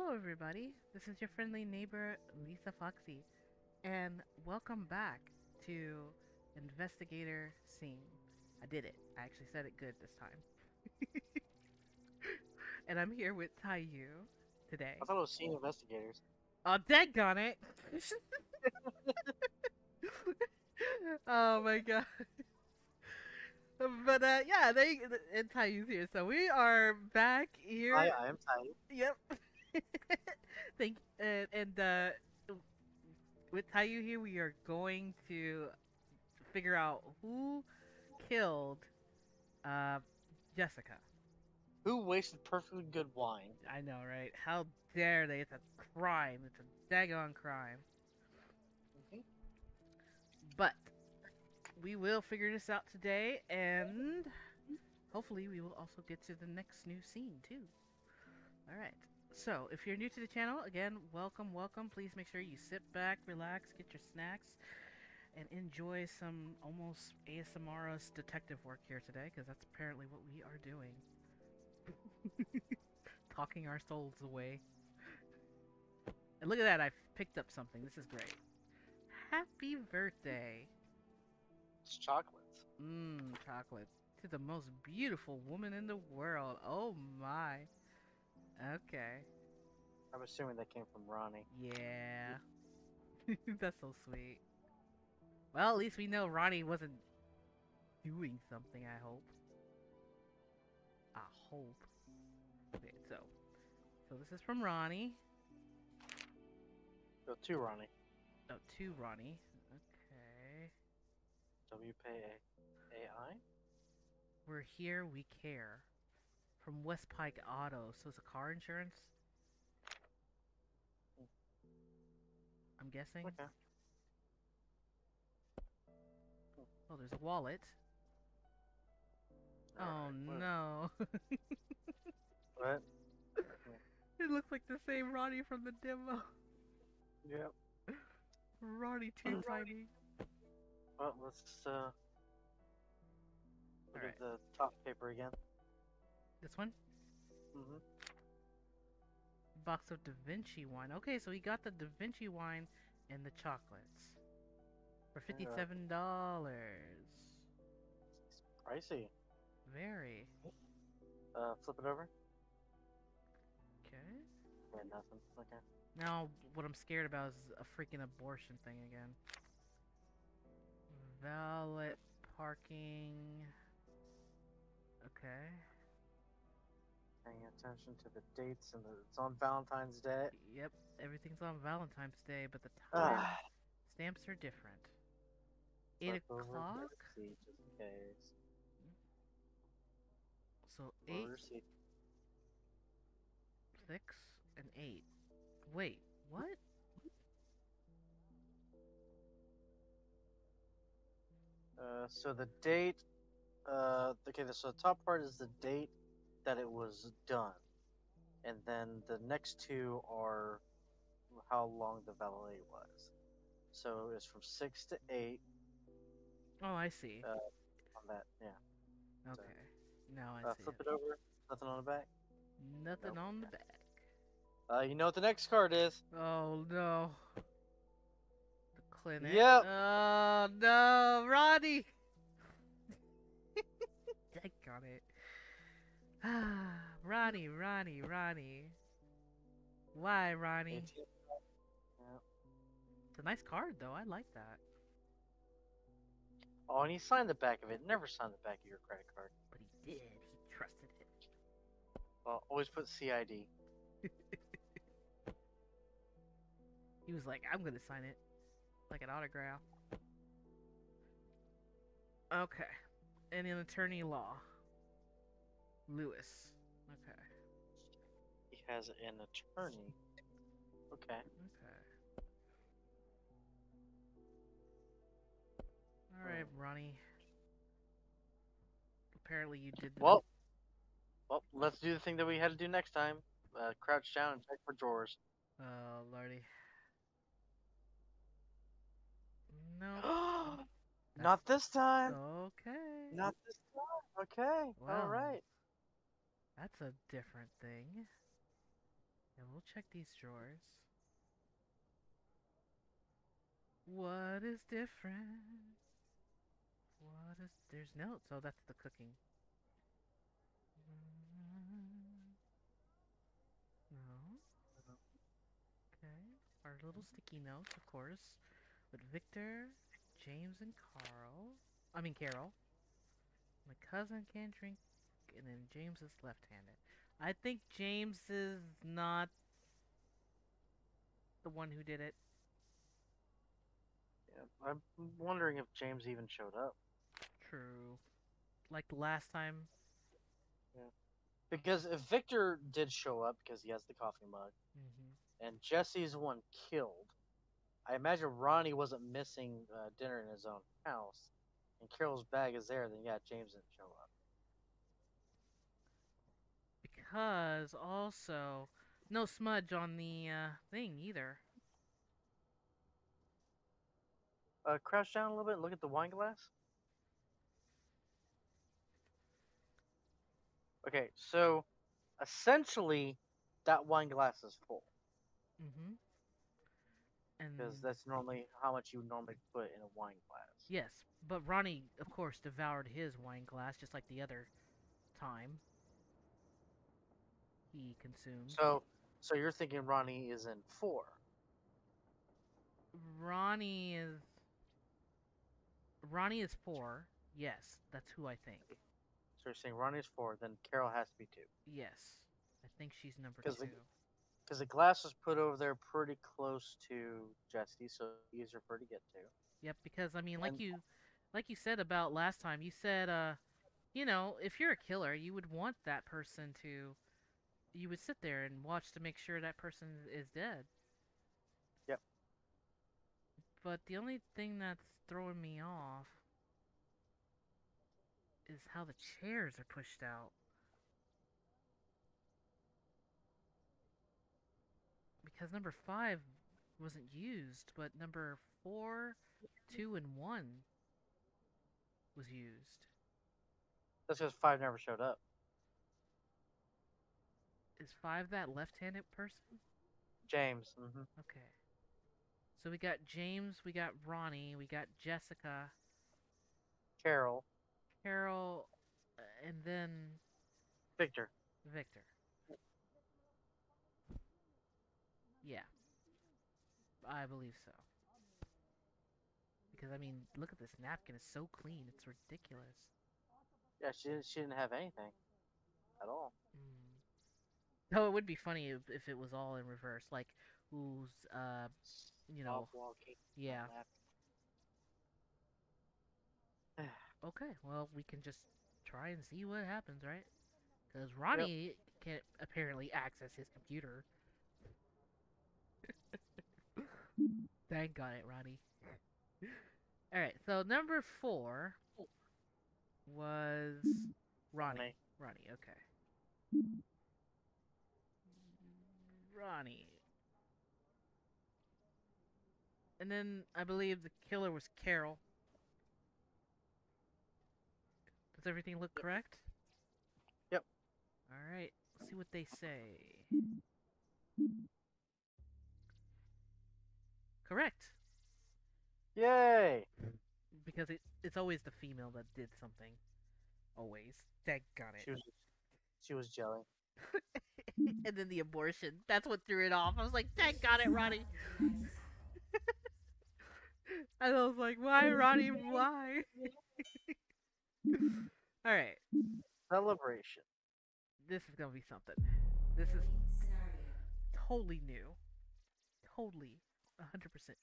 Hello, everybody. This is your friendly neighbor, Lisa Foxy, and welcome back to Investigator Scene. I did it. I actually said it good this time. And I'm here with Taiyu I today. thought it was Scene Investigators. Oh, daggone it! Oh my god. But yeah, and Taiyu's here, so we are back Hi, here. I am Ty. Yep. And with Taiyu here, we are going to figure out who killed uh Jessica. Who wasted perfectly good wine? I know, right? How dare they? It's a crime. It's a daggone crime. Mhm. But we will figure this out today, and hopefully we will also get to the next new scene too. All right. So, if you're new to the channel, again, welcome, welcome. Please make sure you sit back, relax, get your snacks, and enjoy some almost ASMR's detective work here today, because that's apparently what we are doing. Talking our souls away. And look at that, I've picked up something. This is great. Happy birthday. It's chocolates. Mmm, chocolate. To the most beautiful woman in the world. Oh my. Okay. I'm assuming that came from Ronnie. Yeah. That's so sweet. Well, at least we know Ronnie wasn't doing something, I hope. I hope. Okay, so this is from Ronnie. Go to Ronnie. Oh, to Ronnie. Okay. WPAI? We're here, we care. From West Pike Auto. So it's a car insurance? I'm guessing. Okay. Oh, there's a wallet. Oh Alright, no. what? It looks like the same Ronnie from the demo. Yep. Ronnie too tiny. Well, let's look Alright. at the top paper again. This one? Mm-hmm. Box of Da Vinci wine. Okay, so we got the Da Vinci wine and the chocolates. For $57. Pricey. Very. Flip it over. Okay. Yeah, nothing. Okay. Now, what I'm scared about is a freaking abortion thing again. Valet parking. Okay. Paying attention to the dates and it's on Valentine's Day. Yep, everything's on Valentine's Day, but the time Ah. stamps are different. 8 Flip over the o'clock? receipt just in case. So Or 8, receipt. 6, and 8. Wait, what? So the date, okay, so the top part is the date that it was done. And then the next two are how long the valet was. So it's from 6 to 8 Oh, I see. on that, yeah. So, Okay, now I see flip it. it over, nothing on the back. Nothing Nope. on the back. You know what the next card is? Oh no. The clinic. Yep. Oh no, Ronnie! Got it. Ah, Ronnie, Ronnie, Ronnie. Why, Ronnie? 18. Yep. It's a nice card, though. I like that. Oh, and he signed the back of it. Never sign the back of your credit card. But he did. He trusted it. Well, always put CID. He was like, I'm gonna sign it. Like an autograph. Okay. And an attorney law. Lewis. Okay. He has an attorney. Okay. Okay. Alright, Ronnie. Apparently you did the... Well, let's do the thing that we had to do next time. Crouch down and check for drawers. Oh, lordy. No. Not this time. Okay. Not this time. Okay. All Well, right. that's a different thing. It we'll check these drawers. What is different? What is... There's notes. Oh, that's the cooking. No. Okay. Our little sticky notes, of course. With Victor, James, and Carl. I mean, Carol. My cousin can't drink, and then James is left-handed. I think James is not the one who did it. Yeah, I'm wondering if James even showed up. True. Like the last time. Yeah. Because if Victor did show up because he has the coffee mug, and Jesse's the one killed, I imagine Ronnie wasn't missing dinner in his own house, and Carol's bag is there. Then yeah, James didn't show up. Because also, no smudge on the thing either. Crouch down a little bit and look at the wine glass. Okay, so essentially, that wine glass is full Mm-hmm. because And that's normally how much you normally put in a wine glass. yes, but Ronnie, of course, devoured his wine glass just like the other time he consumed. So you're thinking Ronnie is in 4. Ronnie is Ronnie is 4. Yes, that's who I think. So you're saying Ronnie's 4, then Carol has to be 2. Yes, I think she's number Because 2. the glass was put over there pretty close to Jesse, so easier for her to get to. Yep, because I mean, And like you said about last time, you said, you know, if you're a killer, you would want that person to, you would sit there and watch to make sure that person is dead. yep, But the only thing that's throwing me off is how the chairs are pushed out. Because number 5 wasn't used, but number 4, 2, and 1 was used. that's because 5 never showed up. Is 5 that left-handed person? James. Mm-hmm. Okay. So we got James, we got Ronnie, we got Jessica, Carol. Carol, and then Victor. Victor. Yeah, I believe so. Because I mean, look at this napkin; it's so clean, it's ridiculous. Yeah, she didn't have anything at all. Mm. Though it would be funny if it was all in reverse, like who's you Bob know, walking. yeah. Okay, well we can just try and see what happens, right? Because Yep. Ronnie can't apparently access his computer. Thank God it, Ronnie. Alright, so number 4 was Ronnie. Ronnie, okay. Ronnie. And then I believe the killer was Carol. Does everything look correct? Yep. Alright, let's see what they say. Correct. Yay! Because it's always the female that did something. Always. Thank God it. She was jelly. And then the abortion. That's what threw it off. I was like, thank God it, Ronnie. And I was like, why, Ronnie? Why? Alright. Celebration. This is gonna be something. This is totally new. Totally 100%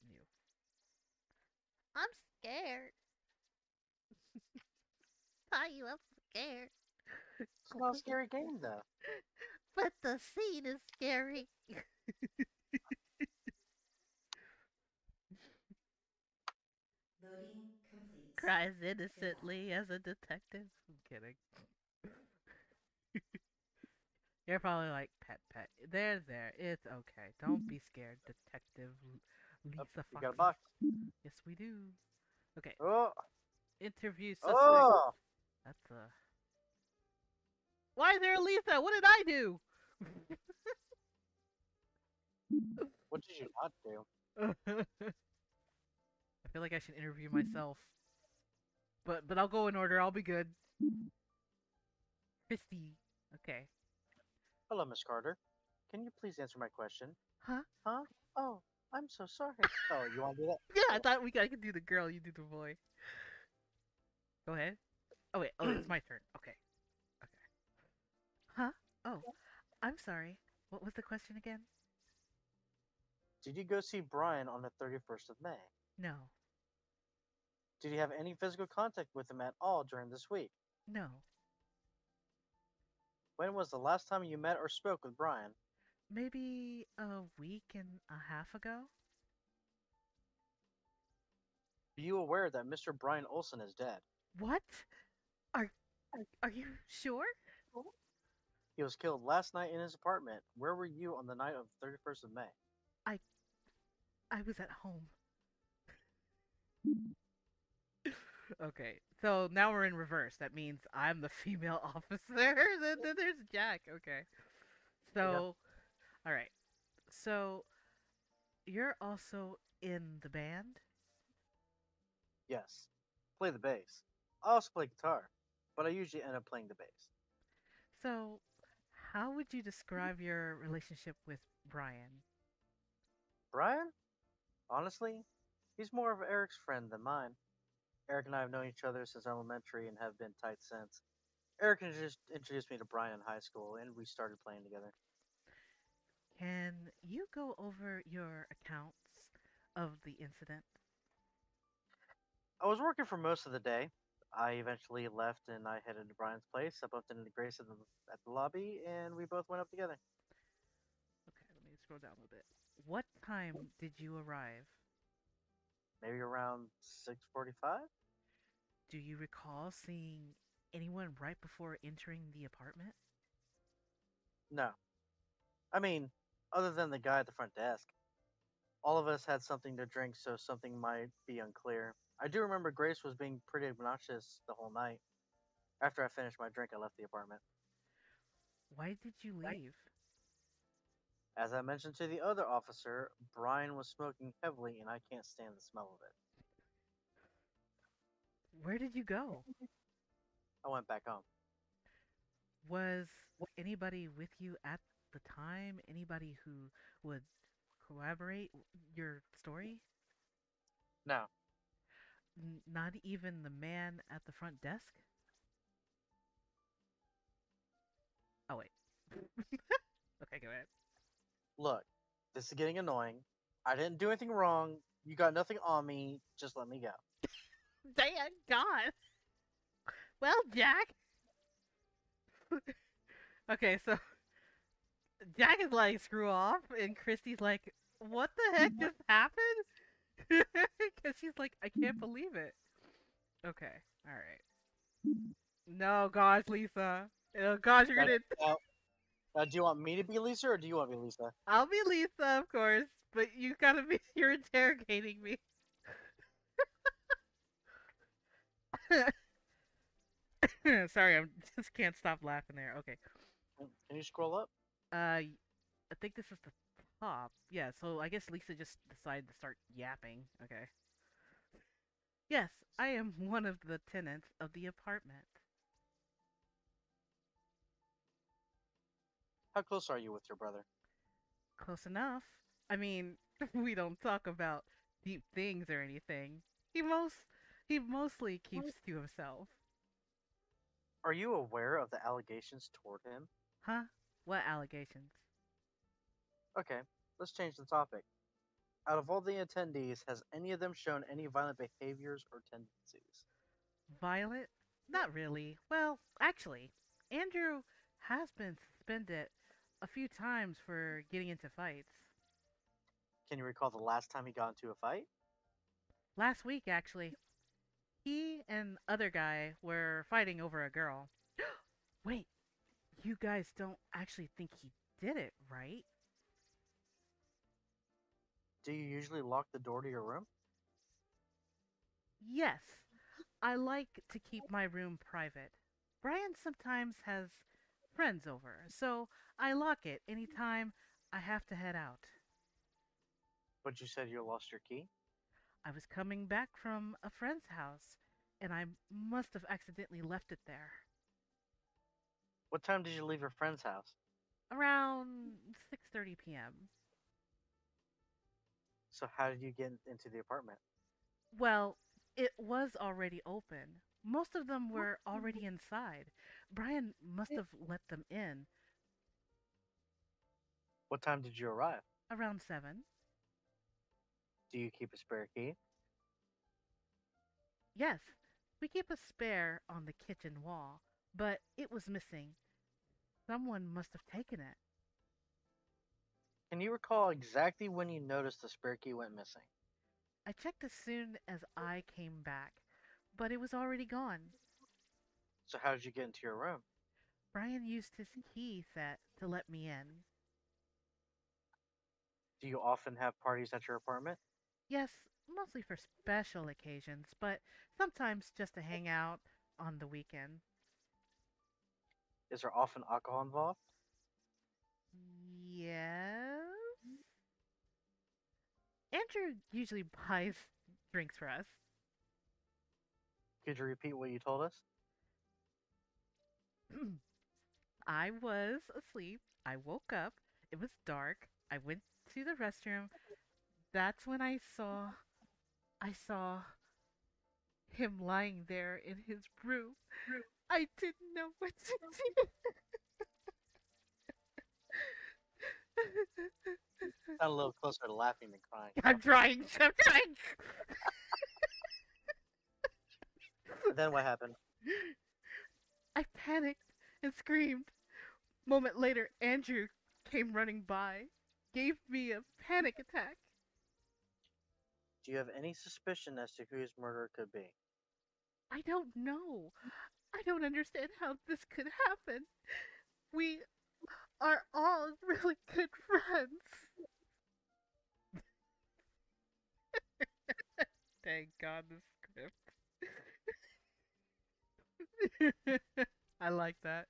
new. I'm scared. Tell you I'm scared. It's not a scary game though. But the scene is scary. Loading complete. Cries innocently as a detective. I'm kidding. You're probably like, pet. There. It's okay. Don't be scared, Detective Lisa You Foxy. got a box. Yes, we do. Okay. Oh! Interview suspect. Oh! That's a. Why is there a Lisa? What did I do? did you not do? I feel like I should interview myself, but I'll go in order. I'll be good. Christy. Okay. Hello, Miss Carter. Can you please answer my question? Huh? Huh? Oh, I'm so sorry. Oh, you want to do that? Yeah, I Cool. thought I could do the girl. You do the boy. Go ahead. Oh wait. Oh, it's my turn. Okay. Okay. Huh? Oh, I'm sorry. What was the question again? Did you go see Brian on the 31st of May? No. Did you have any physical contact with him at all during this week? No. When was the last time you met or spoke with Brian? Maybe a week and a half ago? Are you aware that Mr. Brian Olson is dead? What? Are are you sure? He was killed last night in his apartment. Where were you on the night of the 31st of May? I I was at home. Okay. So now we're in reverse. That means I'm the female officer. Then there's Jack. Okay. Okay. So, all right. So you're also in the band? Yes. Play the bass. I also play guitar, but I usually end up playing the bass. So how would you describe your relationship with Brian? Brian? Honestly, he's more of Eric's friend than mine. Eric and I have known each other since elementary and have been tight since. Eric introduced me to Brian in high school, and we started playing together. Can you go over your accounts of the incident? I was working for most of the day. I eventually left and I headed to Brian's place. I bumped into Grace at the lobby, and we both went up together. Okay, let me scroll down a little bit. What time did you arrive? Maybe around 6:45. Do you recall seeing anyone right before entering the apartment? No, I mean, other than the guy at the front desk. All of us had something to drink, so something might be unclear. I do remember Grace was being pretty obnoxious the whole night. After I finished my drink, I left the apartment. Why did you leave? As I mentioned to the other officer, Brian was smoking heavily and I can't stand the smell of it. Where did you go? I went back home. Was anybody with you at the time? Anybody who would corroborate your story? Now, Not even the man at the front desk? Oh, wait. Okay, go ahead. look, this is getting annoying. I didn't do anything wrong. You got nothing on me. Just let me go. Dang God. Well, Jack. Okay, so Jack is like, screw off, and Christy's like, what the heck just happened? Because she's like, I can't believe it. Okay, alright. No, gosh, Lisa. Oh, gosh, you're Now, gonna. now, do you want me to be Lisa or do you want to be Lisa? I'll be Lisa, of course, but you gotta be. You're interrogating me. Sorry, I just can't stop laughing there. Okay. Can you scroll up? I think this is the top. Yeah, so I guess Lisa just decided to start yapping. Okay. Yes, I am one of the tenants of the apartment. How close are you with your brother? Close enough. I mean, we don't talk about deep things or anything. He most he mostly keeps to himself. Are you aware of the allegations toward him? Huh? What allegations? Okay, let's change the topic. Out of all the attendees, has any of them shown any violent behaviors or tendencies? Violet? Not really. Well, actually, Andrew has been suspended a few times for getting into fights. Can you recall the last time he got into a fight? Last week, actually, he and other guy were fighting over a girl. Wait, you guys don't actually think he did it, right? Do you usually lock the door to your room? Yes, I like to keep my room private. Brian sometimes has friends over, so I lock it anytime I have to head out. But you said you lost your key. I was coming back from a friend's house, and I must have accidentally left it there. What time did you leave your friend's house? Around 6:30 p.m. So how did you get into the apartment? Well, it was already open. Most of them were already inside. Brian must have let them in What time did you arrive? around 7. Do you keep a spare key? Yes, we keep a spare on the kitchen wall, but it was missing. Someone must have taken it. Can you recall exactly when you noticed the spare key went missing? I checked as soon as I came back, but it was already gone. So how did you get into your room? Brian used his key set to let me in. Do you often have parties at your apartment? Yes, mostly for special occasions, but sometimes just to hang out on the weekend. Is there often alcohol involved? Yes. Andrew usually buys drinks for us. Could you repeat what you told us? I was asleep. I woke up. It was dark. I went to the restroom. That's when I saw him lying there in his room. I didn't know what to do. Sound a little closer to laughing than crying. I'm trying. I'm trying. Then what happened? I panicked and screamed. Moment later, Andrew came running by, gave me a panic attack. Do you have any suspicion as to whose murder it could be? I don't know. I don't understand how this could happen. We are all really good friends. Thank God the script. I like that.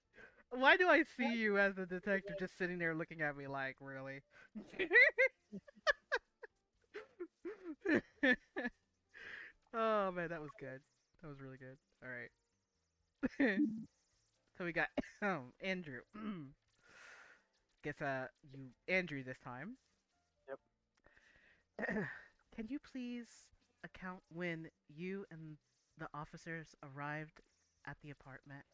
Why do I see you as the detective just sitting there looking at me like, really? Oh man, that was good. That was really good. All right. So we got Andrew. Guess you Andrew this time. Yep. Can you please account when you and the officers arrived at the apartment?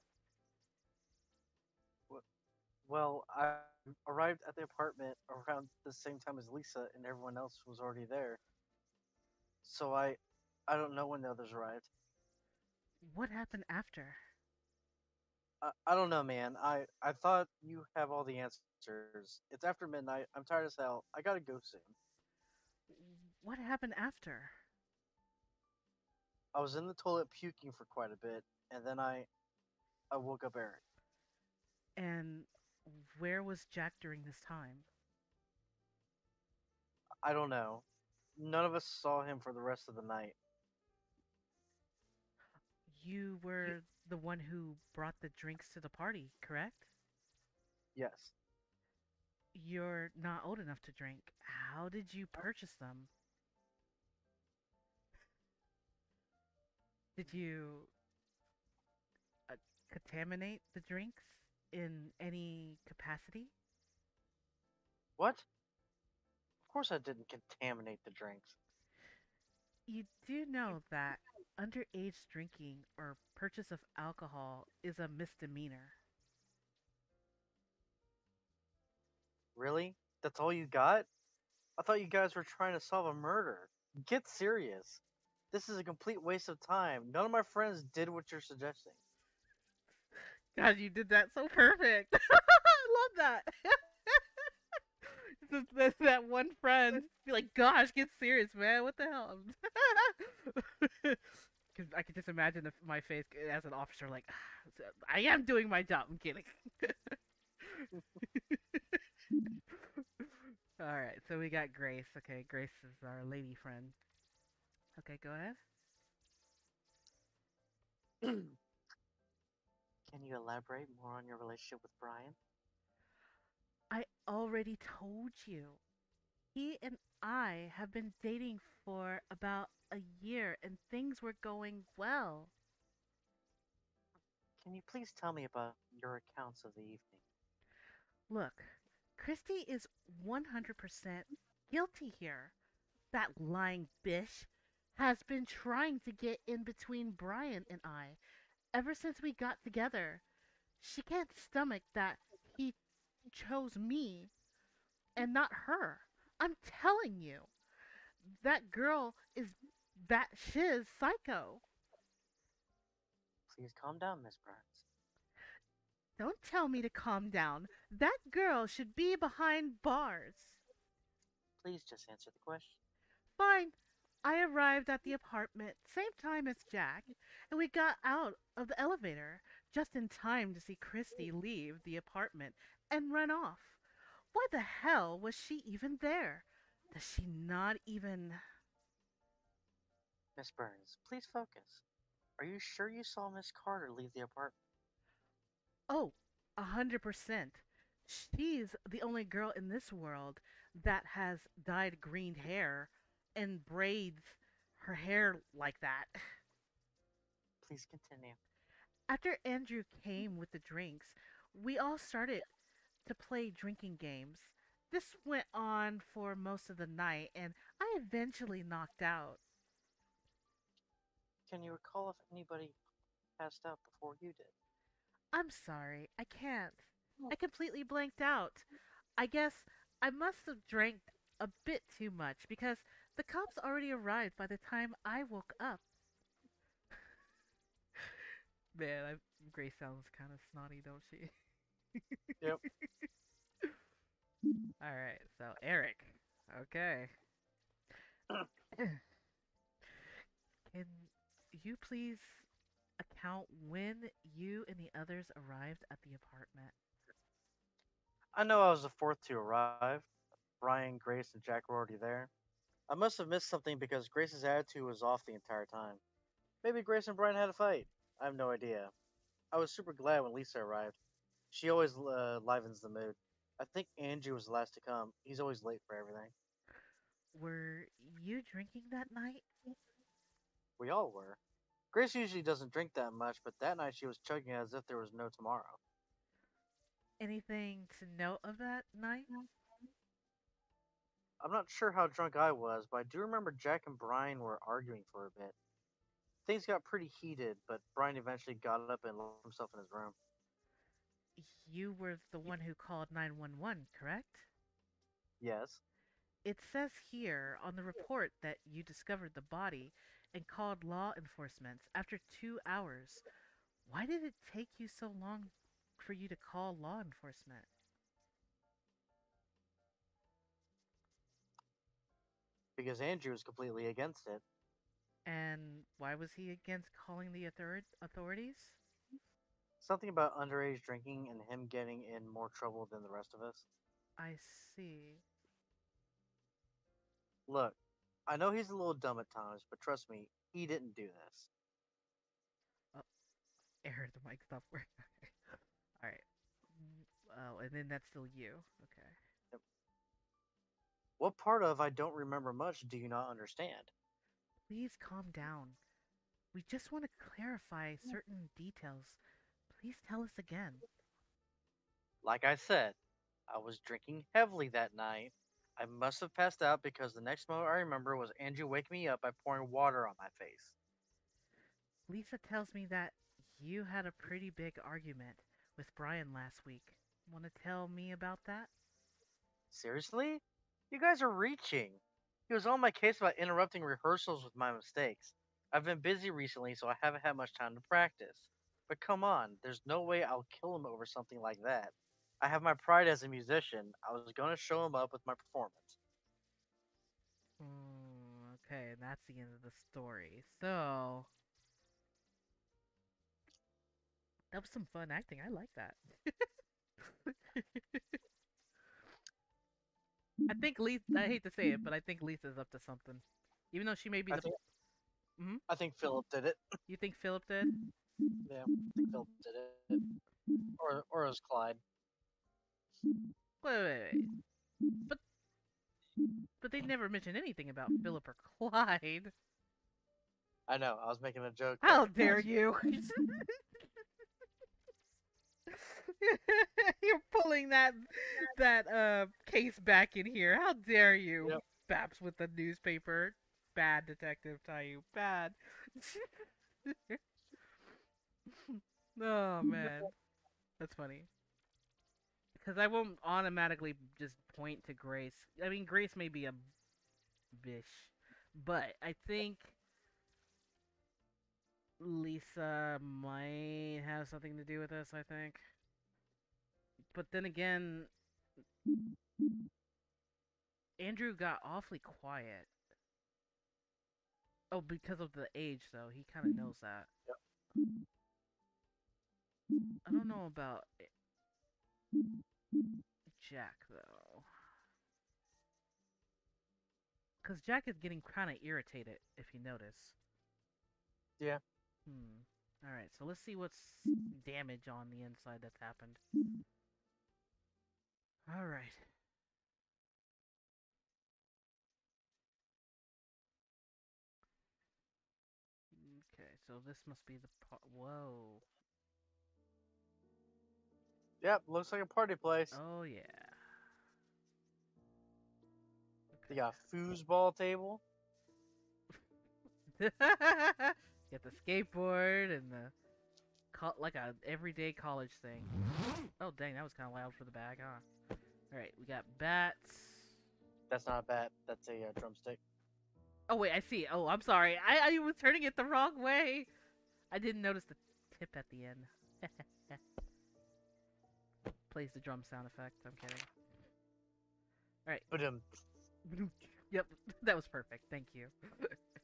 Well, I arrived at the apartment around the same time as Lisa, and everyone else was already there. So I don't know when the others arrived. What happened after? I don't know, man. I thought you have all the answers. It's after midnight. I'm tired as hell. I gotta go soon. What happened after? I was in the toilet puking for quite a bit, and then I woke up Eric. And where was Jack during this time? I don't know. None of us saw him for the rest of the night. You were the one who brought the drinks to the party, correct? Yes. You're not old enough to drink. How did you purchase them? Did you uh, contaminate the drinks in any capacity? What? Of course I didn't contaminate the drinks. You do know that underage drinking or purchase of alcohol is a misdemeanor. Really? That's all you got? I thought you guys were trying to solve a murder. Get serious. This is a complete waste of time. None of my friends did what you're suggesting. God, you did that so perfect. I love that. That one friend be like, "Gosh, get serious, man. What the hell?" Because I could just imagine my face as an officer, like, "I am doing my job." I'm kidding. All right, so we got Grace. Okay, Grace is our lady friend. Okay, go ahead. Can you elaborate more on your relationship with Brian? I already told you. He and I have been dating for about a year and things were going well. Can you please tell me about your accounts of the evening? Look, Christy is 100% guilty here. That lying bitch has been trying to get in between Brian and I ever since we got together. She can't stomach that he chose me and not her. I'm telling you, that girl is bat shiz psycho. Please calm down, Miss Burns. Don't tell me to calm down. That girl should be behind bars. Please just answer the question. Fine. I arrived at the apartment same time as Jack, and we got out of the elevator just in time to see Christy leave the apartment and run off. Why the hell was she even there? Does she not even. Miss Burns, please focus. Are you sure you saw Miss Carter leave the apartment? Oh, 100%. She's the only girl in this world that has dyed green hair and braids her hair like that. Please continue. After Andrew came with the drinks, we all started to play drinking games. This went on for most of the night, and I eventually knocked out. Can you recall if anybody passed out before you did? I'm sorry, I can't. I completely blanked out. I guess I must have drank a bit too much because the cops already arrived by the time I woke up. Man, Grace sounds kind of snotty, don't she? Yep. All right, so Eric. Okay. Can you please account when you and the others arrived at the apartment? I know I was the fourth to arrive. Brian, Grace, and Jack were already there. I must have missed something because Grace's attitude was off the entire time. Maybe Grace and Brian had a fight. I have no idea. I was super glad when Lisa arrived. She always livens the mood. I think Andrew was the last to come. He's always late for everything. Were you drinking that night? We all were. Grace usually doesn't drink that much, but that night she was chugging as if there was no tomorrow. Anything to note of that night? I'm not sure how drunk I was, but I do remember Jack and Brian were arguing for a bit. Things got pretty heated, but Brian eventually got up and locked himself in his room. You were the one who called 911, correct? Yes. It says here on the report that you discovered the body and called law enforcement after 2 hours. Why did it take you so long for you to call law enforcement? Because Andrew was completely against it. And why was he against calling the authorities? Something about underage drinking and him getting in more trouble than the rest of us. I see. Look, I know he's a little dumb at times, but trust me, he didn't do this. Oh, error, the mic stopped working. All right. Oh, and then that's still you. Okay. What part of I don't remember much do you not understand? Please calm down. We just want to clarify certain details. Please tell us again. Like I said, I was drinking heavily that night. I must have passed out because the next moment I remember was Andrew waking me up by pouring water on my face. Lisa tells me that you had a pretty big argument with Brian last week. Want to tell me about that? Seriously? You guys are reaching. He was on my case about interrupting rehearsals with my mistakes. I've been busy recently, so I haven't had much time to practice. But come on, there's no way I'll kill him over something like that. I have my pride as a musician. I was going to show him up with my performance. Okay, and that's the end of the story. So, that was some fun acting. I like that. I think Lisa, I hate to say it, but I think Lisa's up to something. Even though she may be I the. think Hmm. I think Philip did it. You think Philip did? Yeah, I think Philip did it. Or it was Clyde. Wait. But they never mentioned anything about Philip or Clyde. I know. I was making a joke. How dare you? You're pulling that case back in here. How dare you? Yep. Baps with the newspaper. Bad detective, Tayu. Bad. Oh man, that's funny. Because I won't automatically just point to Grace. I mean, Grace may be a bish, but I think Lisa might have something to do with this. I think, but then again, Andrew got awfully quiet. Oh, because of the age, though. He kind of knows that. I don't know about Jack, though. Because Jack is getting kind of irritated, if you notice. Yeah. Alright, so let's see what's damage on the inside that's happened. Alright. Okay, so this must be the part. Whoa. Yep. Looks like a party place. Oh, yeah. They got a foosball table. Get the skateboard and the like a everyday college thing. Oh dang, that was kind of loud for the bag, huh? All right, we got bats. That's not a bat. That's a drumstick. Oh wait, I see. Oh, I'm sorry. I was turning it the wrong way. I didn't notice the tip at the end. Plays the drum sound effect. I'm kidding. All right. But Yep, that was perfect. Thank you.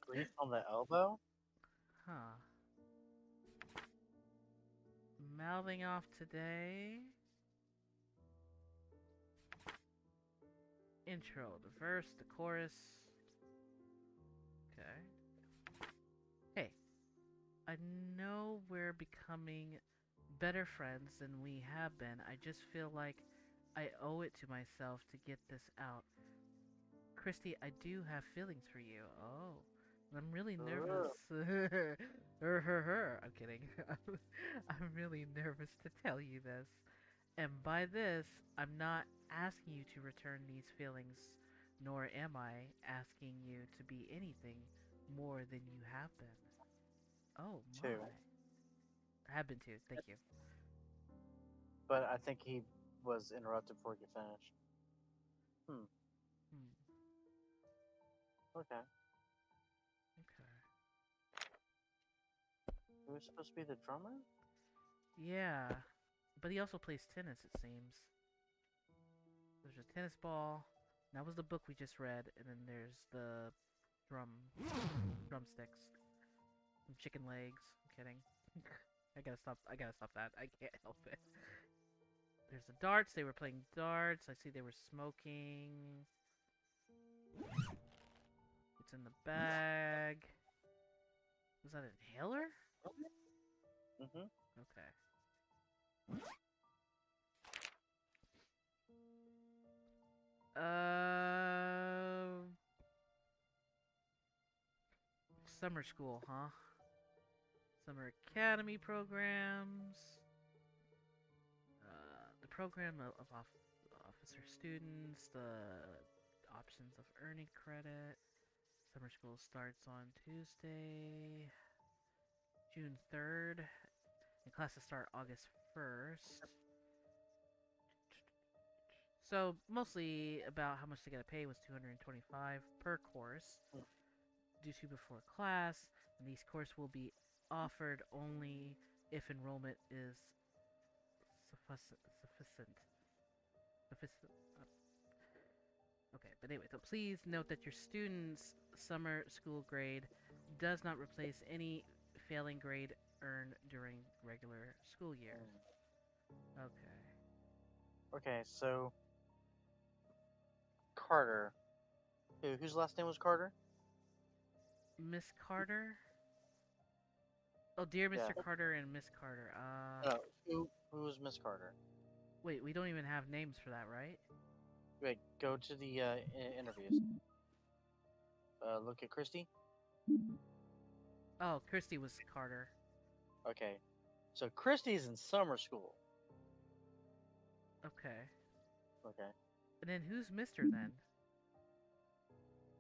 grief on the elbow. Huh. Mouthing off today. Intro, the verse, the chorus. Okay. Hey, I know we're becoming better friends than we have been. I just feel like I owe it to myself to get this out. Christy, I do have feelings for you. Oh, I'm really nervous. I'm kidding. I'm really nervous to tell you this. And by this, I'm not asking you to return these feelings, nor am I asking you to be anything more than you have been. Oh my. Two. I have been too. Thank you. But I think he was interrupted before he could finish. Hmm. Okay. Okay. Who was supposed to be the drummer? Yeah. But he also plays tennis, it seems. There's a tennis ball. That was the book we just read, and then there's the drumsticks, some chicken legs. I'm kidding. I gotta stop that. I can't help it. There's the darts. They were playing darts. I see they were smoking. It's in the bag. Was that an inhaler? Mm-hmm. Okay. Summer school, huh? Summer academy programs. The program of officer students. The options of earning credit. Summer school starts on Tuesday, June 3rd, and classes start August 1st. So mostly about how much they gotta pay was $225 per course, due to before class, and these courses will be offered only if enrollment is sufficient. Okay, but anyway, so please note that your student's summer school grade does not replace any failing grade earned during regular school year. Okay. Okay, so Carter. Whose last name was Carter? Miss Carter? Oh, dear Mr. Yeah. Carter and Miss Carter. No, who was Miss Carter? Wait, we don't even have names for that, right? Wait, go to the interviews. look at Christy. Oh, Christy was Carter. Okay, so Christy's in summer school. Okay. Okay. And then who's Mister then?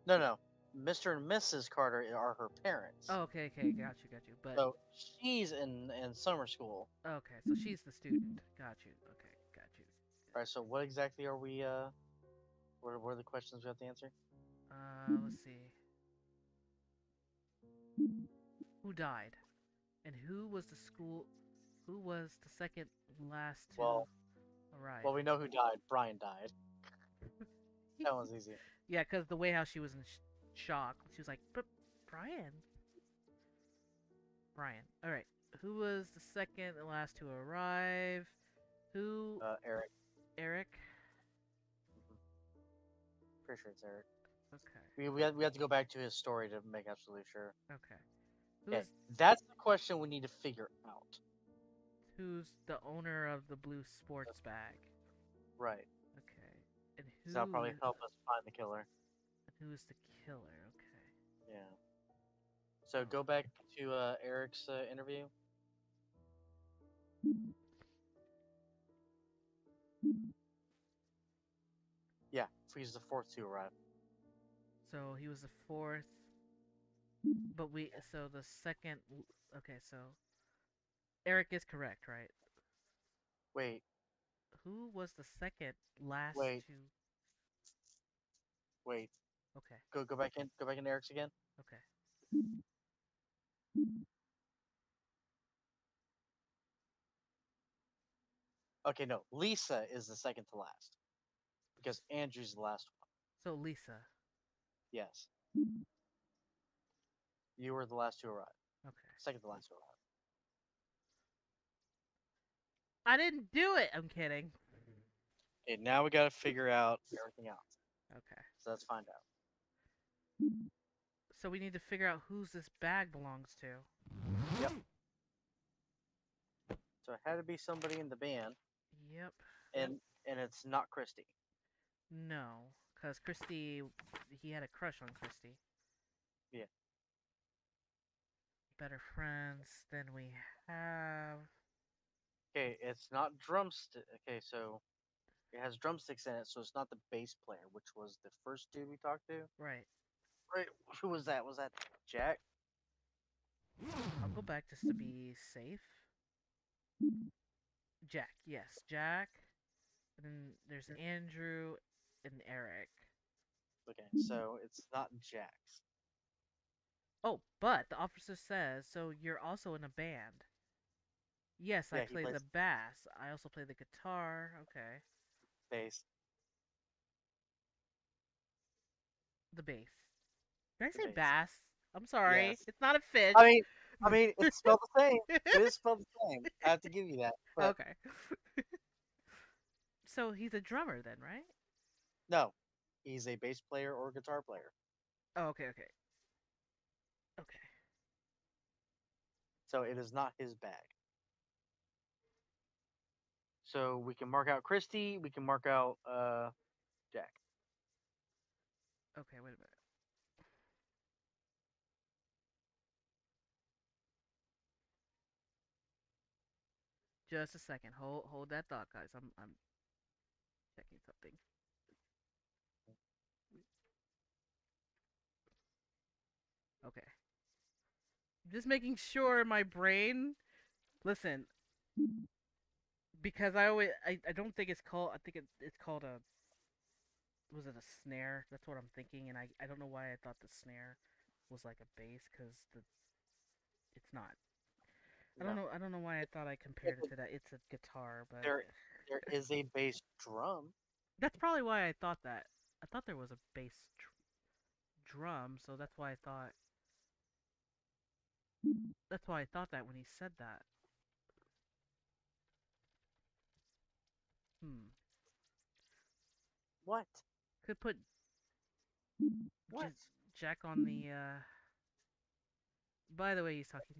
No, no. Mr. and Mrs. Carter are her parents. Oh, okay, okay, got you. But So she's in summer school. okay, so she's the student. Got you. Okay, got you. All right. So what exactly are we? What are the questions we have to answer? Let's see. Who died, and who was the school? Who was the second last to Well, arrive? well, we know who died. Brian died. That one's easy. Yeah, because the way how she was in shock, she was like, "But Brian, Brian." All right. Who was the second and last to arrive? Who? Eric. Eric. Mhm. Pretty sure it's Eric. Okay. We have to go back to his story to make absolutely sure. Okay. Okay, Who's that's the question we need to figure out. who's the owner of the blue sports bag? Right. Okay. And So that'll probably help us find the killer. who's the killer? Okay. Yeah. So go back to Eric's interview. Yeah, he's the fourth to arrive. So he was the fourth, but we so the second. Okay, so Eric is correct, right? Wait, Who was the second last wait, to? wait. Okay, Go back in. Go back in Eric's again. okay. Okay, no. Lisa is the second to last because Andrew's the last one. So Lisa. Yes, you were the last to arrive. Okay. Second to last to arrive. I didn't do it. I'm kidding. Okay, now we got to figure out everything else. Okay. So let's find out. So we need to figure out whose this bag belongs to. Yep. So it had to be somebody in the band, Yep. and it's not Christy. No, because Christy, he had a crush on Christy. Yeah. Better friends than we have. Okay, it's not drumstick. Okay, so it has drumsticks in it, so it's not the bass player, which was the first dude we talked to. Right. Right. Who was that? Was that Jack? I'll go back just to be safe. Jack. Yes, Jack. And then there's Andrew and Eric. Okay, so it's not Jack's. Oh, but the officer says, so you're also in a band. Yes, I Yeah, he play plays the bass. I also play the guitar. Okay. bass. The bass. Did I The say bass. bass? I'm sorry. Yes. It's not a fish. I mean, it's spelled the same. It is spelled the same. I have to give you that. But Okay. So he's a drummer then, right? no, he's a bass player or guitar player. Oh, okay, okay. Okay. So it is not his bag. So we can mark out Christy. We can mark out Jack. Okay, wait a minute. Just a second. Hold that thought, guys. I'm checking something. Okay. Just making sure in my brain. Listen, because I don't think it's called. I think it's called a. Was it a snare? That's what I'm thinking, and I don't know why I thought the snare was like a bass because the it's not. No, I don't know why I thought I compared it to that. It's a guitar, but there is a bass drum. that's probably why I thought that. I thought there was a bass drum, so that's why I thought. That's why I thought that when he said that. Hmm. What? Could put What? Jack on the. By the way, he's talking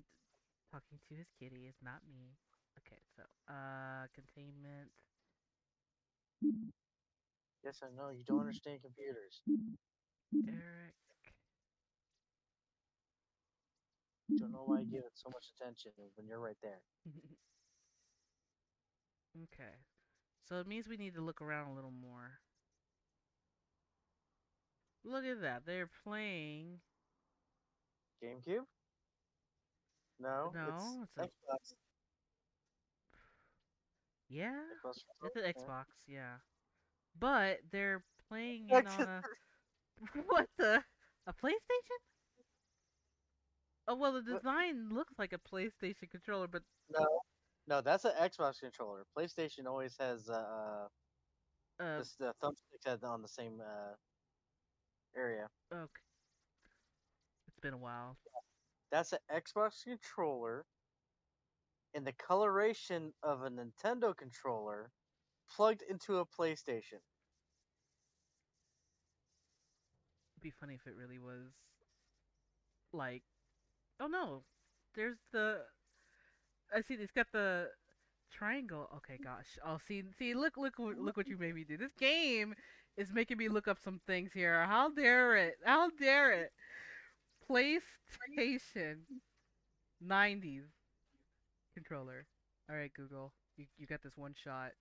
to his kitty. It's not me. Okay, so containment. Yes, I know you don't understand computers. Eric. Don't know why you give it so much attention when you're right there. Okay. So it means we need to look around a little more. Look at that. They're playing. GameCube? No, it's No, it's a. Xbox. Yeah, Xbox it's an controller. Xbox. Yeah, but they're playing Yeah. it on a. What the? A PlayStation? Oh well, the What? design looks like a PlayStation controller, but No, no, that's an Xbox controller. PlayStation always has uh, this the thumbsticks head on the same area. okay, it's been a while. That's an Xbox controller in the coloration of a Nintendo controller plugged into a PlayStation. It'd be funny if it really was like. Oh no, there's the. I see. It's got the triangle. Okay, gosh. Oh, see. Look what you made me do. This game is making me look up some things here. How dare it? How dare it? PlayStation 90s controller. All right, Google. You got this one shot.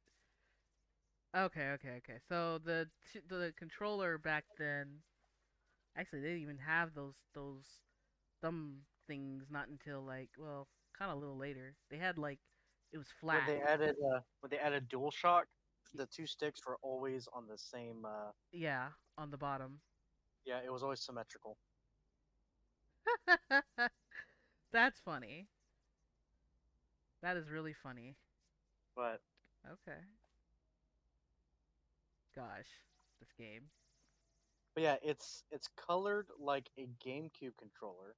Okay. So the controller back then, actually they didn't even have those thumb things not until like, well, kind of a little later. They had like it was flat. When they added DualShock, the two sticks were always on the same. Yeah, on the bottom. Yeah, it was always symmetrical. That's funny. That is really funny. But Okay. Gosh, this game. yeah, it's colored like a GameCube controller.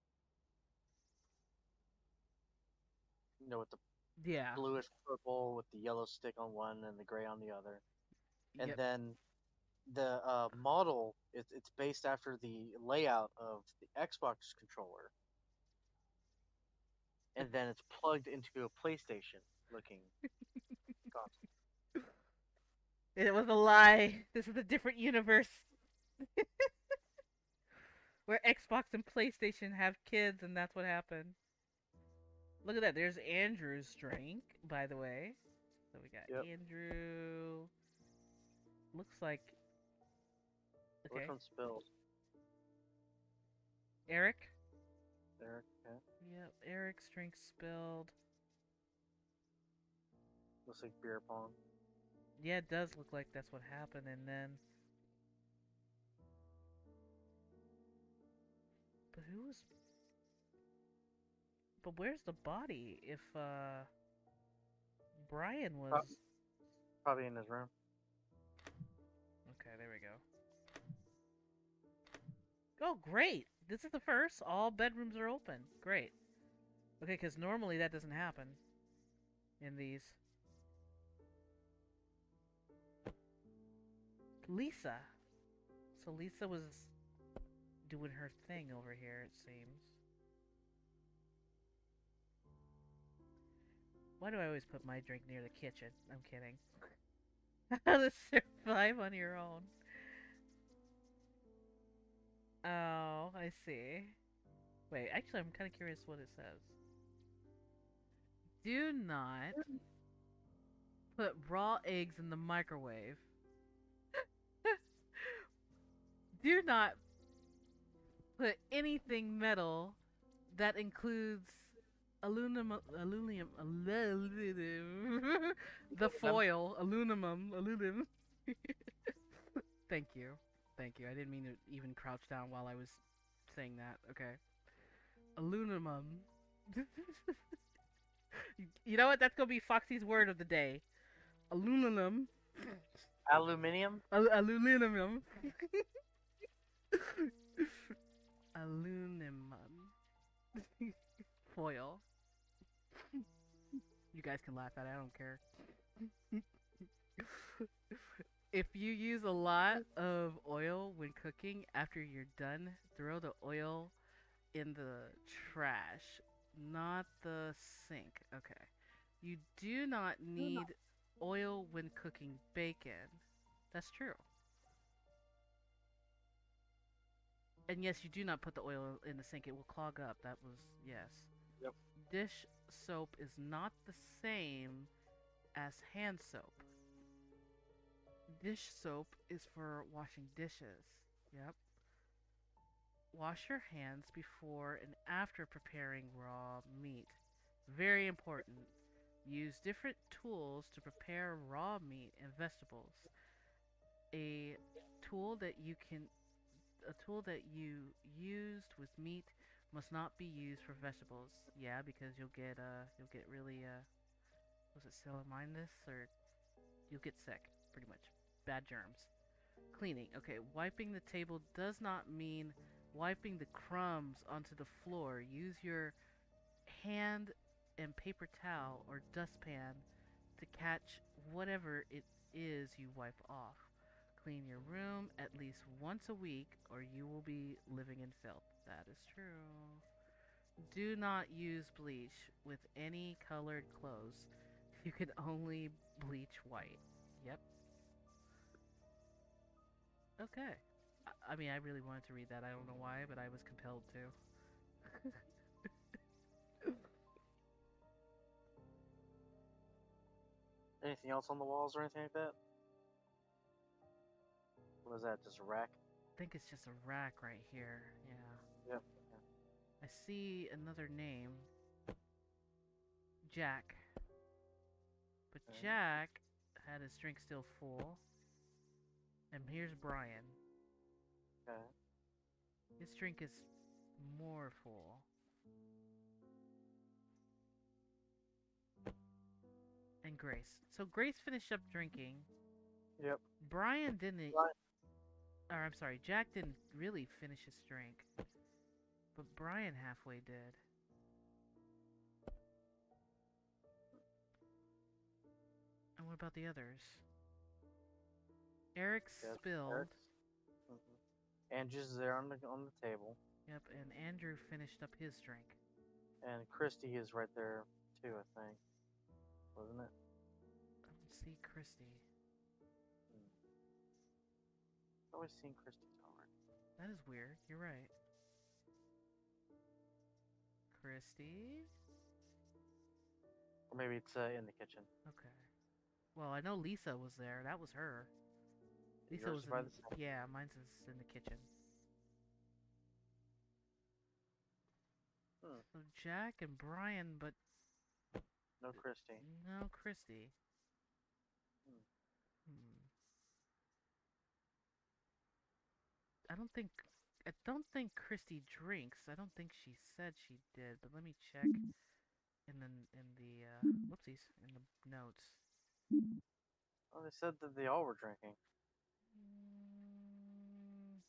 You know, with the Yeah. bluish purple with the yellow stick on one and the gray on the other. And Yep. then the model it's based after the layout of the Xbox controller, and then it's plugged into a PlayStation looking console. It was a lie. This is a different universe where Xbox and PlayStation have kids, and that's what happened. Look at that. There's Andrew's drink, by the way. So we got Yep. Andrew. Looks like Which okay. one spilled? Eric. There. Okay. Yep. Eric's drink spilled. Looks like beer pong. Yeah, it does look like that's what happened, and then. But who was? But where's the body? If Brian was. Probably in his room. Okay, there we go. Oh, great! This is the first. All bedrooms are open. Great. Okay, because normally that doesn't happen in these. Lisa. So Lisa was doing her thing over here, it seems. Why do I always put my drink near the kitchen? I'm kidding. How to survive on your own. Oh, I see. Wait, actually, I'm kind of curious what it says. Do not put raw eggs in the microwave. Do not put anything metal that includes aluminum, the foil, aluminum. Thank you. Thank you. I didn't mean to even crouch down while I was saying that. Okay. Aluminum. You know what? That's gonna be Foxy's word of the day. Aluminum. Aluminium. Aluminum. Aluminum. Foil. You guys can laugh at it. I don't care. If you use a lot of oil when cooking, after you're done, throw the oil in the trash, not the sink. Okay. You do not need oil when cooking bacon. That's true. And yes, you do not put the oil in the sink. It will clog up. That was, yes. Yep. Dish soap is not the same as hand soap. Dish soap is for washing dishes. Yep. Wash your hands before and after preparing raw meat. Very important. Use different tools to prepare raw meat and vegetables. A tool that you can a tool that you used with meat must not be used for vegetables. Yeah, because you'll get really was it cellulitis or you'll get sick pretty much. Bad germs. Cleaning. Okay, wiping the table does not mean wiping the crumbs onto the floor. Use your hand and paper towel or dustpan to catch whatever it is you wipe off. Clean your room at least once a week or you will be living in filth. That is true. Do not use bleach with any colored clothes. You can only bleach white. Yep. Okay. I mean, I really wanted to read that. I don't know why, but I was compelled to. Anything else on the walls or anything like that? What is that? Just a rack? I think it's just a rack right here. Yeah. Yep. I see another name. Jack. But Okay. Jack had his drink still full. And here's Brian. Okay. His drink is more full. And Grace. So Grace finished up drinking. Yep. Brian didn't. Right. Or I'm sorry, Jack didn't really finish his drink. But Brian halfway did. And what about the others? Eric Yes, spilled. Eric's. Angie's there on the table, Yep, and Andrew finished up his drink. and Christy is right there too. I think, wasn't it? I don't see Christy. Always seen Christy somewhere. That is weird. You're right. Christy? Or maybe it's in the kitchen. Okay. Well, I know Lisa was there. That was her. Lisa Yours was is by in. the sink. Yeah, mine's is in the kitchen. So Jack and Brian, but No Christy. no Christy. Hmm. Hmm. I don't think. I don't think Christy drinks. I don't think she said she did. But let me check in the whoopsies in the notes. Oh, they said that they all were drinking. Mm,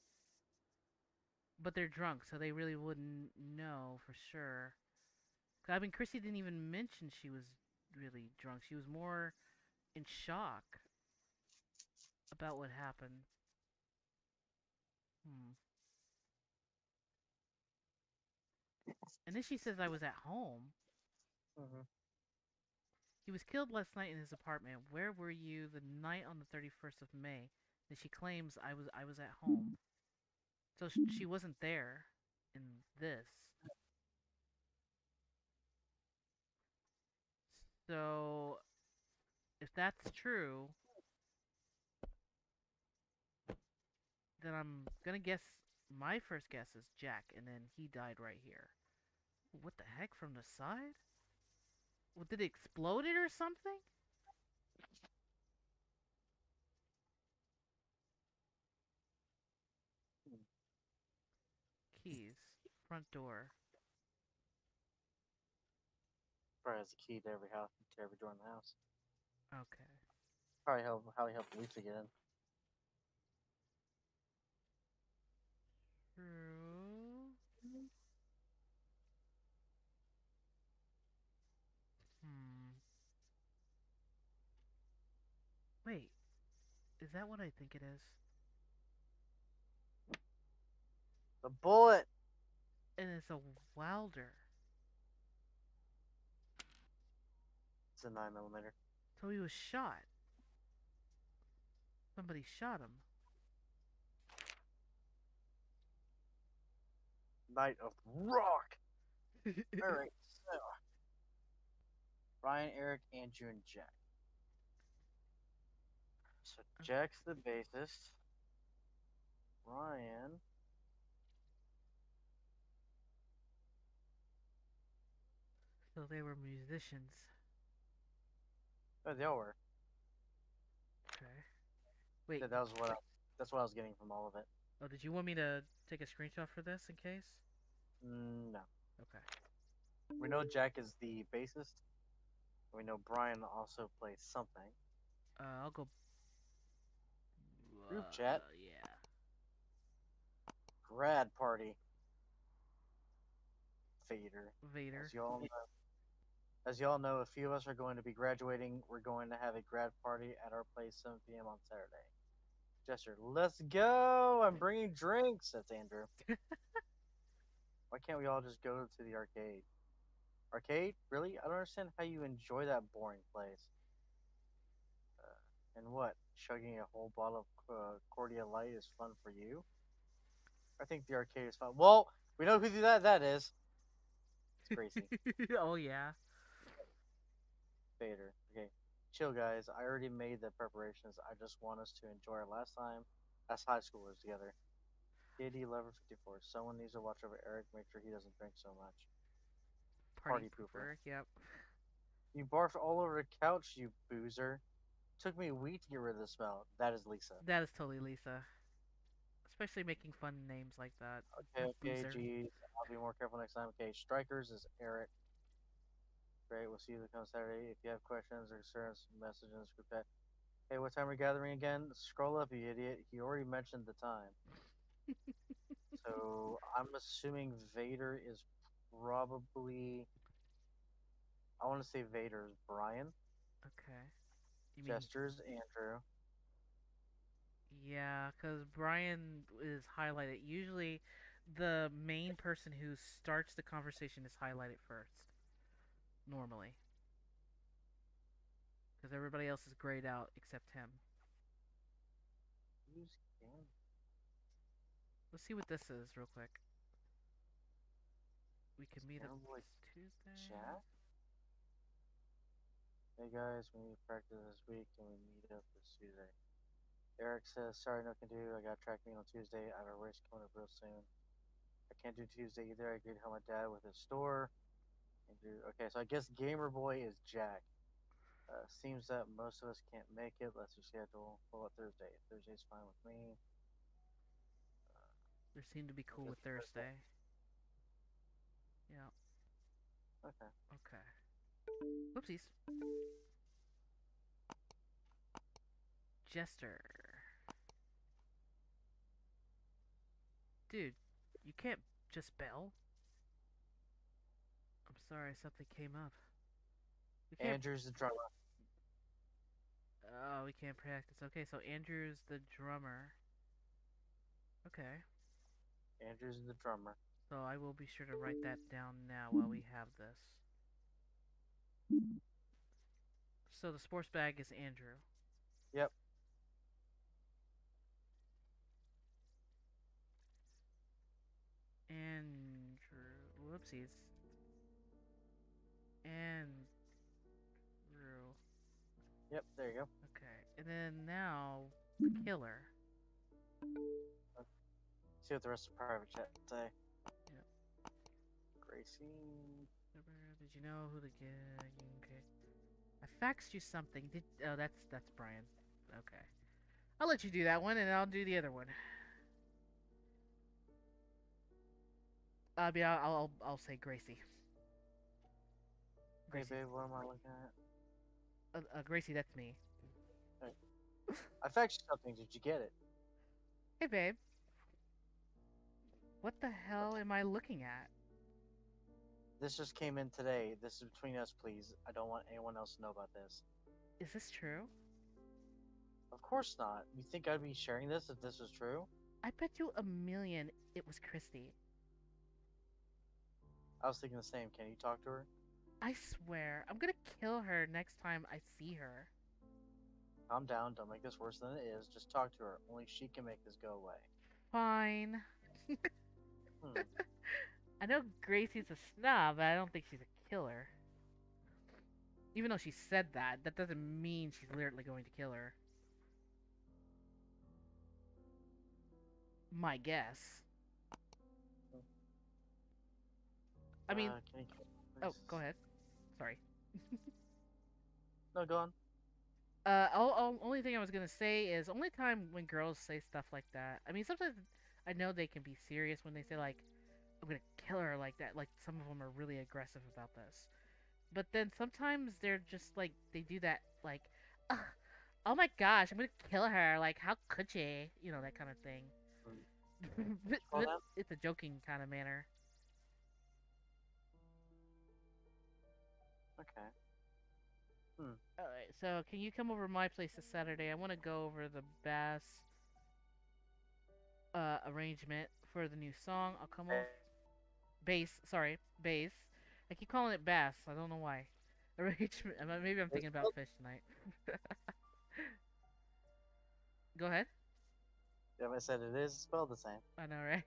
but they're drunk, so they really wouldn't know for sure. I mean, Chrissy didn't even mention she was really drunk. She was more in shock about what happened. Hmm. And then she says I was at home. Mm-hmm. He was killed last night in his apartment. Where were you the night on the 31st of May? And she claims I was at home. So she wasn't there in this. So if that's true, then I'm gonna guess my first guess is Jack, and then he died right here. What the heck from the side? Well, did it explode it or something? Keys, front door. Probably has a key to every house, to every door in the house. Okay. Probably how he helped Lisa get in. True. Hmm. Wait, is that what I think it is? The bullet. And it's a welder. It's a 9mm. So he was shot. Somebody shot him. night of rock. All right, so Ryan, Eric, Andrew, and Jack. So Jack's the bassist. Ryan. So they were musicians. Oh, they all were. Okay. Wait. That was what. That's what I was getting from all of it. Oh, did you want me to take a screenshot for this in case? No. Okay. We know Jack is the bassist. We know Brian also plays something. I'll go. Group chat. Yeah. Grad party. Vader. Vader. As y'all know, a few of us are going to be graduating. We're going to have a grad party at our place 7 p.m. on Saturday. Jester, let's go! I'm bringing drinks. That's Andrew. Why can't we all just go to the arcade? Arcade? Really? I don't understand how you enjoy that boring place. And what? Chugging a whole bottle of Cordia Light is fun for you? I think the arcade is fun. Well, we know who that is. It's Gracie. Oh yeah. Vader. Okay. Chill, guys. I already made the preparations. I just want us to enjoy our last time as high schoolers together. KD 1154. Someone needs to watch over Eric, make sure he doesn't drink so much. Party pooper. Yep. You barfed all over the couch, you boozer. Took me a week to get rid of the smell. That is Lisa. That is totally Lisa. Especially making fun names like that. Okay, Boozer. geez. I'll be more careful next time. Okay, Strikers is Eric. Great, we'll see you come Saturday. If you have questions or concerns, message in the group chat. Hey, what time are we gathering again? Scroll up, you idiot. He already mentioned the time. So I'm assuming Vader is probably. I want to say Vader is Brian. Okay. You mean Jester's Andrew. yeah, because Brian is highlighted. Usually, the main person who starts the conversation is highlighted first. Normally, because everybody else is grayed out except him. Who's Cam? Let's see what this is real quick. We can meet up Boy this Tuesday. Jack? Hey guys, we need to practice this week and we meet up this Tuesday. Eric says, sorry, no can do. I got track meet on Tuesday. I have a race coming up real soon. I can't do Tuesday either. I agreed to help my dad with his store. Okay, so I guess Gamer Boy is Jack. Seems that most of us can't make it. Let's reschedule. What about Thursday? Thursday's fine with me. They seem to be cool with Thursday. Yeah. Okay. Okay. Whoopsies. Jester. Dude, you can't just bell. I'm sorry, something came up. We can't. Andrew's the drummer. Oh, we can't practice. Okay, so Andrew's the drummer. Okay. Andrew's the drummer. So I will be sure to write that down now while we have this. So the sports bag is Andrew. Yep. Andrew. Whoopsies. Andrew. Yep, there you go. Okay. And then now the killer. See what the rest of the private chat say. Yep. Gracie. Did you know who the okay? I faxed you something. Oh, that's Brian. Okay. I'll let you do that one, and I'll do the other one. Yeah, I'll say Gracie. Hey babe, what am I looking at? Gracie, that's me. Hey. I faxed you something. Did you get it? Hey, babe. What the hell am I looking at? This just came in today. This is between us, please. I don't want anyone else to know about this. Is this true? Of course not. You think I'd be sharing this if this was true? I bet you a million it was Christy. I was thinking the same. Can you talk to her? I swear, I'm gonna kill her next time I see her. Calm down. Don't make this worse than it is. Just talk to her. Only she can make this go away. Fine. I know Gracie's a snob, but I don't think she's a killer. Even though she said that, that doesn't mean she's literally going to kill her. My guess. I mean, Can you oh, go ahead. Sorry. No, go on. Only thing I was gonna say is only time when girls say stuff like that. I mean, sometimes I know they can be serious when they say like, "I'm gonna kill her" like that. Like some of them are really aggressive about this. But then sometimes they're just like they do that like, "Ugh, oh my gosh, I'm gonna kill her. Like, how could she? You know, that kind of thing. What you call that? It's a joking kind of manner. Okay. Hmm. All right, so can you come over to my place this Saturday? I want to go over the bass arrangement for the new song. I'll come over. Bass, sorry, bass. I keep calling it bass. I don't know why. Arrangement. Maybe I'm It's thinking about spelled- fish tonight. Go ahead. Yeah, I said it is spelled the same. I know, right?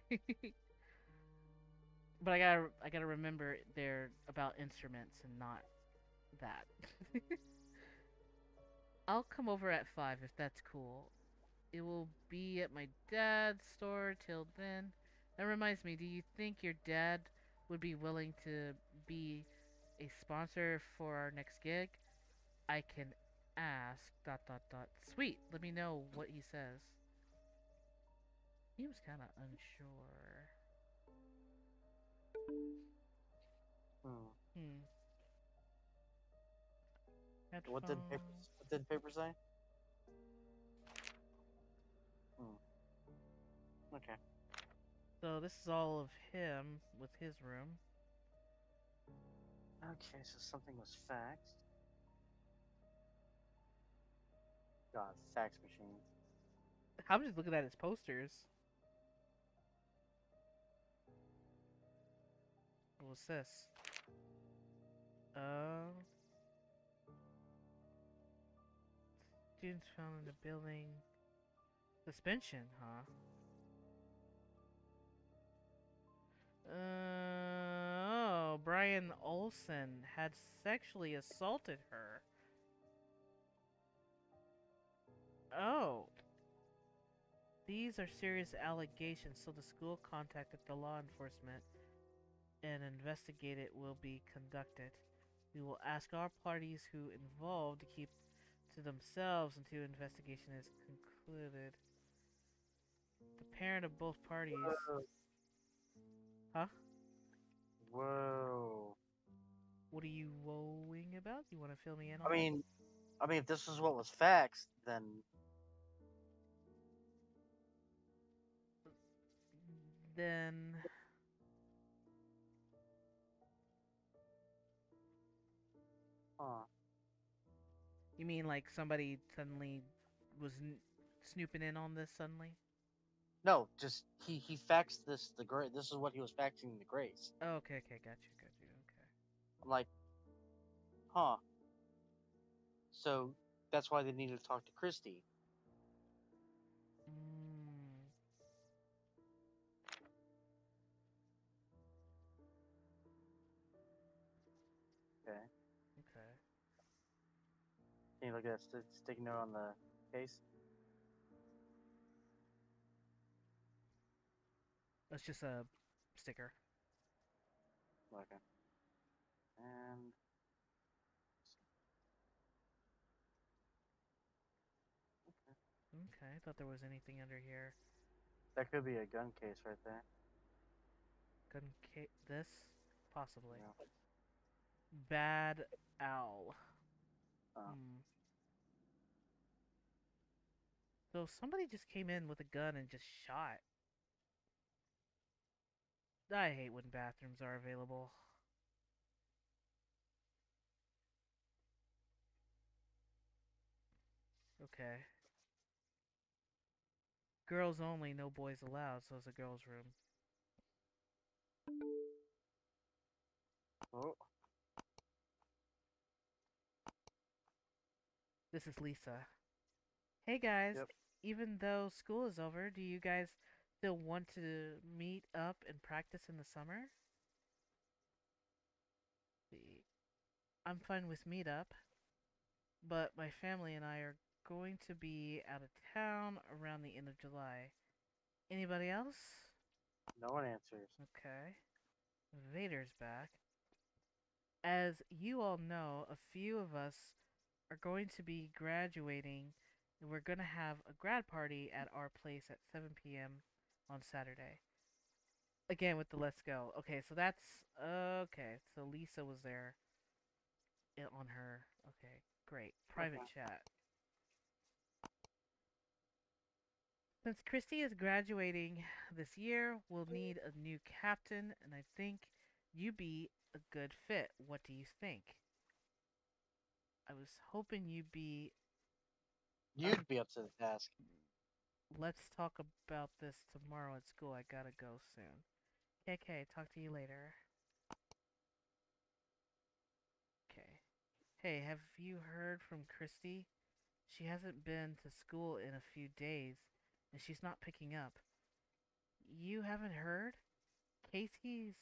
But I gotta remember they're about instruments and not that. I'll come over at 5 if that's cool. It will be at my dad's store till then. That reminds me, do you think your dad would be willing to be a sponsor for our next gig? I can ask dot dot dot. Sweet. Let me know what he says. He was kind of unsure. Hmm. Hmm. What did paper? Headphones. What did paper say? Hmm. Okay. So this is all of him with his room. Okay, so something was faxed. God, fax machines. I'm just looking at his posters. What's this? Uh, students found in the building. Suspension, huh? Oh, Brian Olson had sexually assaulted her. Oh, these are serious allegations, so the school contacted the law enforcement and investigated will be conducted. We will ask all parties who involved to keep to themselves until investigation is concluded. The parent of both parties. Whoa. Huh? Whoa. What are you woeing about? You want to fill me in I on that? mean, I mean, if this is what was faxed, then Then huh? you mean like somebody suddenly was snooping in on this suddenly? No, just he faxed this the Grace. This is what he was faxing the Grace. Oh, okay, okay, got you, got you. Okay. I'm like, huh? So that's why they needed to talk to Christy. Mm, Okay. okay. Can you look at that sticky note on the case? That's just a sticker. Okay. And Okay, I thought there was anything under here. that could be a gun case right there. Gun this? Possibly. Yeah. Bad owl. Oh. Hmm. So somebody just came in with a gun and just shot. I hate when bathrooms are available. Okay. Girls only, no boys allowed, so it's a girls' room. Oh. This is Lisa. Hey guys, Yep. even though school is over, do you guys still want to meet up and practice in the summer? See, I'm fine with meetup, but my family and I are going to be out of town around the end of July. Anybody else? No one answers. Okay. Vader's back. As you all know, a few of us are going to be graduating, and we're going to have a grad party at our place at 7 p.m. on Saturday. Again with the let's go. Okay, so that's okay. So Lisa was there on her. Okay, great. Private Okay. chat. Since Christy is graduating this year, we'll need a new captain, and I think you be a good fit. What do you think? I was hoping you'd be. You'd be up to the task. Let's talk about this tomorrow at school. I gotta go soon. KK, talk to you later. Okay. Hey, have you heard from Christy? She hasn't been to school in a few days, and she's not picking up. You haven't heard? Casey's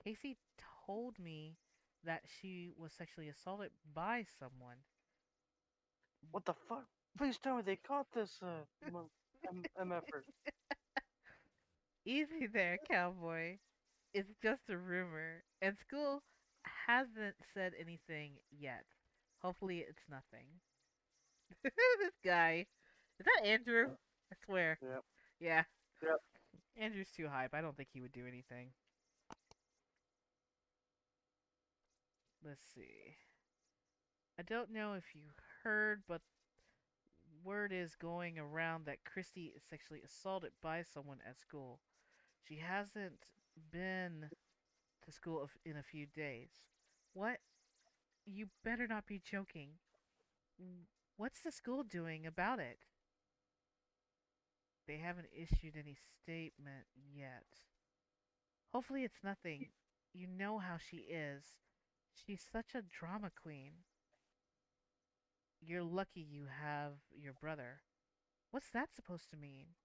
Casey told me that she was sexually assaulted by someone. What the fuck? Please tell me they caught this MFer. Easy there, cowboy. It's just a rumor, and school hasn't said anything yet. Hopefully, it's nothing. This guy. Is that Andrew? I swear. Yep. Yeah. Yep. Andrew's too hype. I don't think he would do anything. Let's see. I don't know if you heard, but word is going around that Christy is sexually assaulted by someone at school. She hasn't been to school in a few days. What? You better not be joking. What's the school doing about it? They haven't issued any statement yet. Hopefully, it's nothing. You know how she is. She's such a drama queen. You're lucky you have your brother. What's that supposed to mean?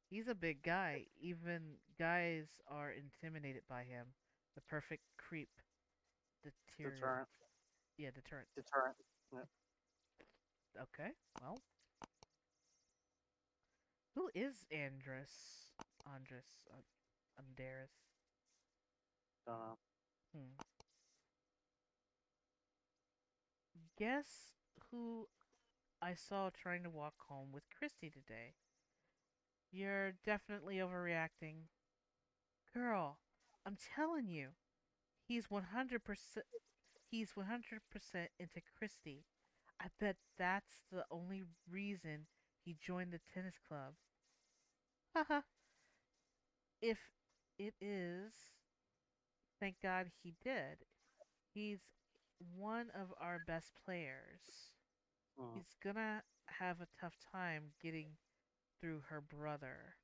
He's a big guy. Even guys are intimidated by him. The perfect creep. Deteriorate. Deterrent. Yeah, deterrent. Deterrent. Yep. Okay, well. Who is Andrus? Andrus. Andrus. Don't know. Hmm. Guess who I saw trying to walk home with Christy today? You're definitely overreacting. Girl, I'm telling you, he's 100% he's 100% into Christy. I bet that's the only reason he joined the tennis club. Haha. If it is, thank God he did. He's one of our best players. Mm. He's gonna have a tough time getting through her brother.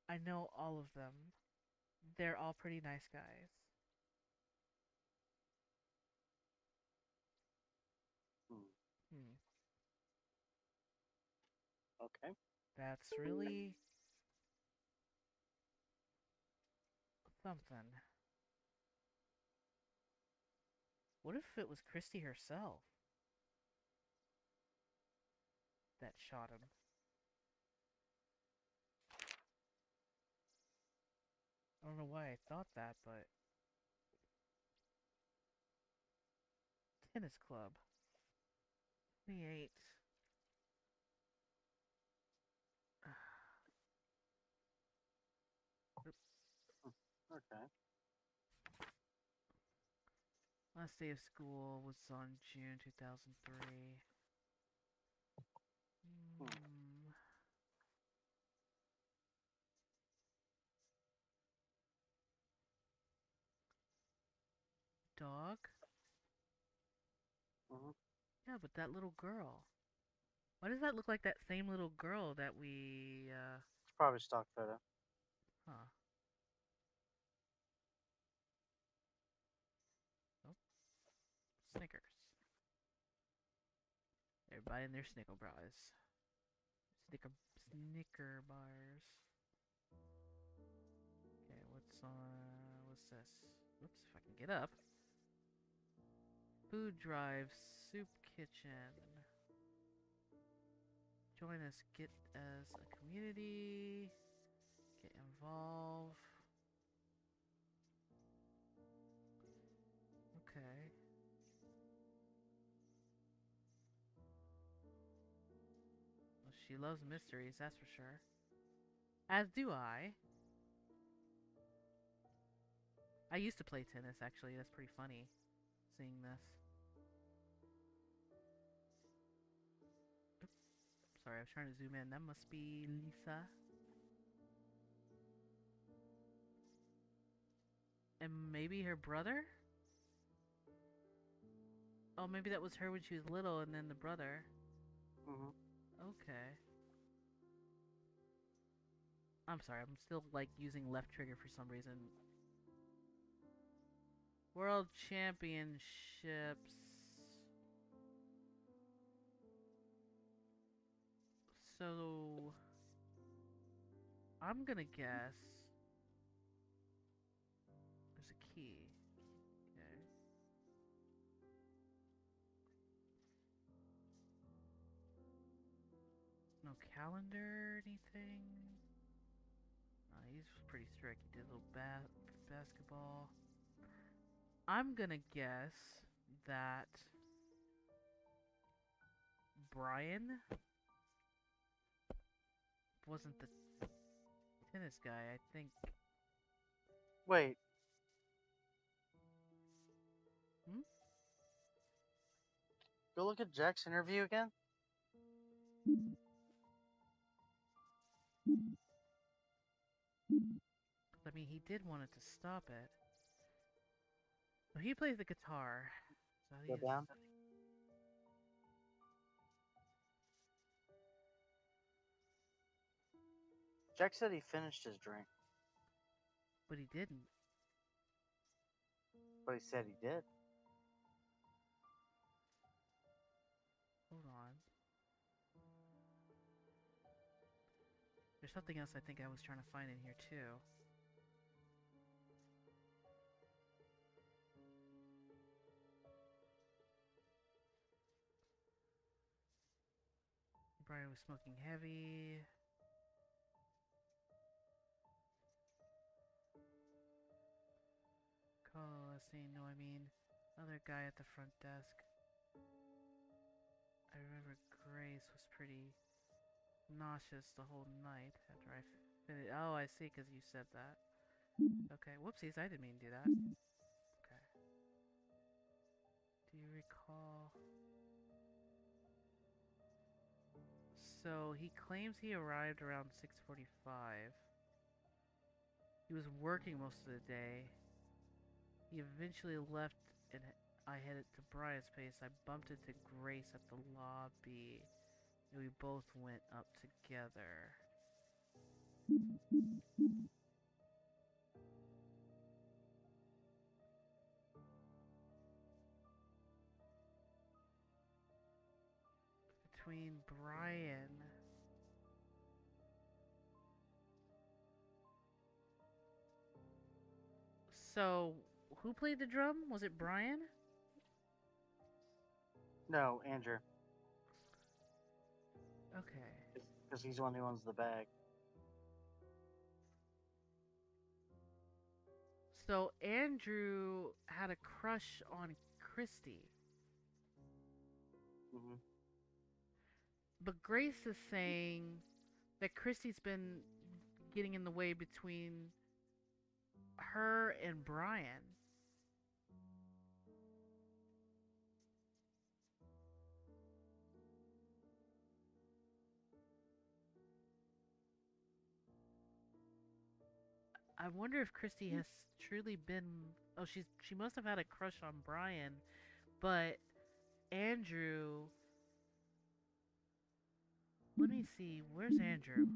I know all of them. They're all pretty nice guys. Mm. Hmm. Okay. That's really something. What if it was Christy herself that shot him? I don't know why I thought that, but tennis club. 28. Mm. Okay. Last day of school was on June 2003. Mm. Hmm. Dog? Mhm. Yeah, but that little girl. Why does that look like that same little girl that we. It's probably stock photo. Huh. Oh, Snickers. Everybody in their Snicker bars. Snicker bars. Okay, what's this? Oops, if I can get up. Food drive, soup kitchen. Join us, get as a community. Get involved. Okay. Well, she loves mysteries, that's for sure. As do I. I used to play tennis, actually. That's pretty funny, seeing this. Oops. Sorry, I was trying to zoom in. That must be Lisa. And maybe her brother? Oh, maybe that was her when she was little and then the brother. Okay. I'm sorry, I'm still, like, using left trigger for some reason. World Championships. So... I'm gonna guess... There's a key. Okay. No calendar, anything? He's pretty strict. He did a little basketball. I'm gonna guess that Brian wasn't the tennis guy. I think. Wait. Hmm? Go look at Jack's interview again. I mean, he did want it to stop it. Well, he plays the guitar. So Go down. Jack said he finished his drink, But he didn't. but he said he did. Hold on. There's something else I think I was trying to find in here too. Brian was smoking heavy. Call, let's see, no, I mean, other guy at the front desk. I remember Grace was pretty nauseous the whole night after I finished. Oh, I see, because you said that. Okay, whoopsies, I didn't mean to do that. Okay. Do you recall? So, he claims he arrived around 6:45. He was working most of the day. He eventually left and I headed to Brian's place. I bumped into Grace at the lobby. And we both went up together. Between Brian... So, who played the drum? Was it Brian? No, Andrew. Okay. Because he's the one who owns the bag. So, Andrew had a crush on Christy. Mm-hmm. But Grace is saying that Christy's been getting in the way between her and Brian. I wonder if Christy has truly been... Oh, she must have had a crush on Brian, but Andrew... Let me see, where's Andrew?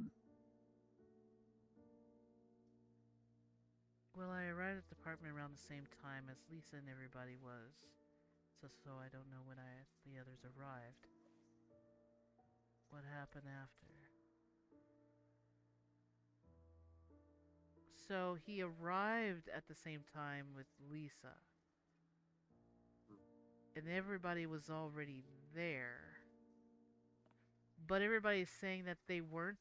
Well, I arrived at the apartment around the same time as Lisa and everybody was. So I don't know when the others arrived. What happened after? So he arrived at the same time with Lisa, Hmm. and everybody was already there. But everybody's saying that they weren't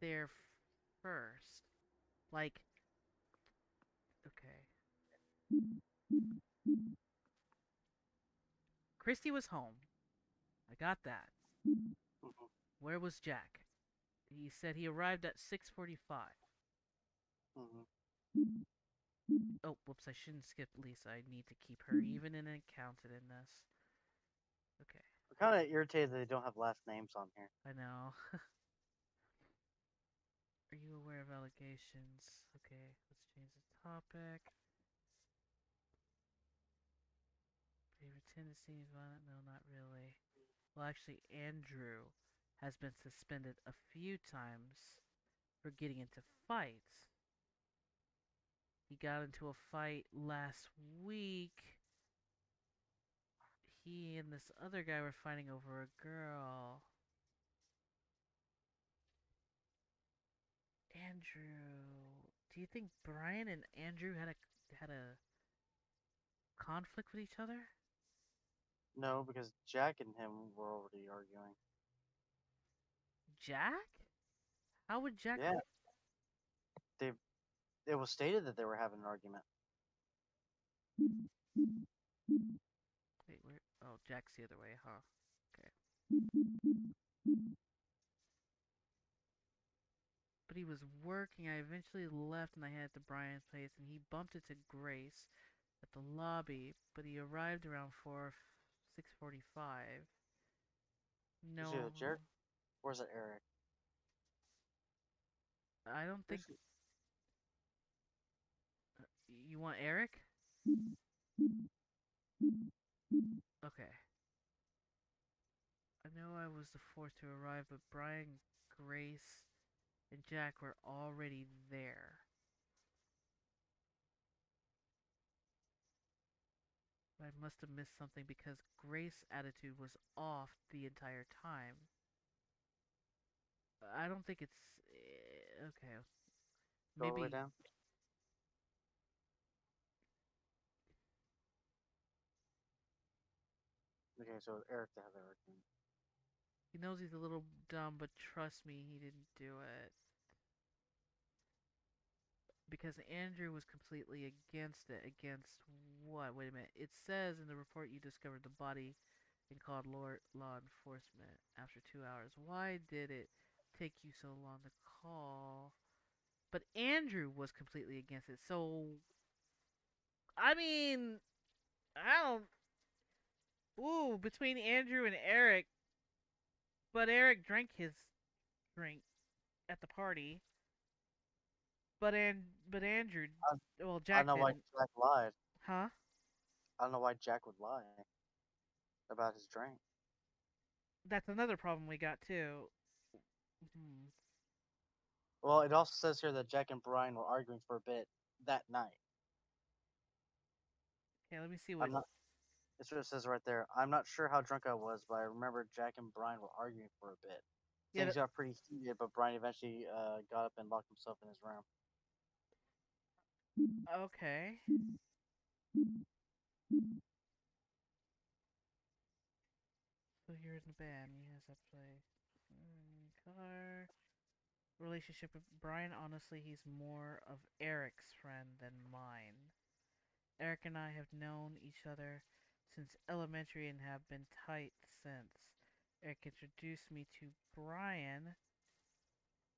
there first. Like, okay, Christy was home. I got that. Mhm. Where was Jack? He said he arrived at 6:45. Mhm. Oh, whoops, I shouldn't skip Lisa. I need to keep her even in counted in this. Okay, I'm kind of irritated that they don't have last names on here. I know. Are you aware of allegations? Okay, let's change the topic. Favorite tendencies? Violent? No, not really. Well, actually, Andrew has been suspended a few times for getting into fights. He got into a fight last week. He and this other guy were fighting over a girl. Andrew, do you think Brian and Andrew had a conflict with each other? No, because Jack and him were already arguing. Jack? How would Jack? Yeah, they. It was stated that they were having an argument. Wait, where? Oh, Jack's the other way, huh? Okay. But he was working. I eventually left and I headed to Brian's place, and he bumped into Grace at the lobby. But he arrived around 6:45. Was it No, Jared or was it Eric? I don't think. Who's he? You want Eric? Okay. I know I was the fourth to arrive, but Brian, Grace, and Jack were already there. I must have missed something because Grace's attitude was off the entire time. I don't think it's okay. Go all the way Maybe down. Okay, so it was Eric that had that argument. he knows he's a little dumb, but trust me, he didn't do it because Andrew was completely against it. Against what? Wait a minute. It says in the report you discovered the body and called law enforcement after 2 hours. Why did it take you so long to call? But Andrew was completely against it. So I mean, I don't. Ooh, between Andrew and Eric, but Eric drank his drink at the party. But Andrew, I, well, I don't Jack know why didn't. Jack lied. Huh? I don't know why Jack would lie about his drink. That's another problem we got too. Hmm. Well, it also says here that Jack and Brian were arguing for a bit that night. Okay, let me see what. I'm not. It's what it says right there. I'm not sure how drunk I was, but I remember Jack and Brian were arguing for a bit. Yeah. Things got pretty heated, but Brian eventually got up and locked himself in his room. Okay. So here's the band. Yes, I play. Car. Relationship with Brian. Honestly, he's more of Eric's friend than mine. Eric and I have known each other since elementary and have been tight since. Eric introduced me to Brian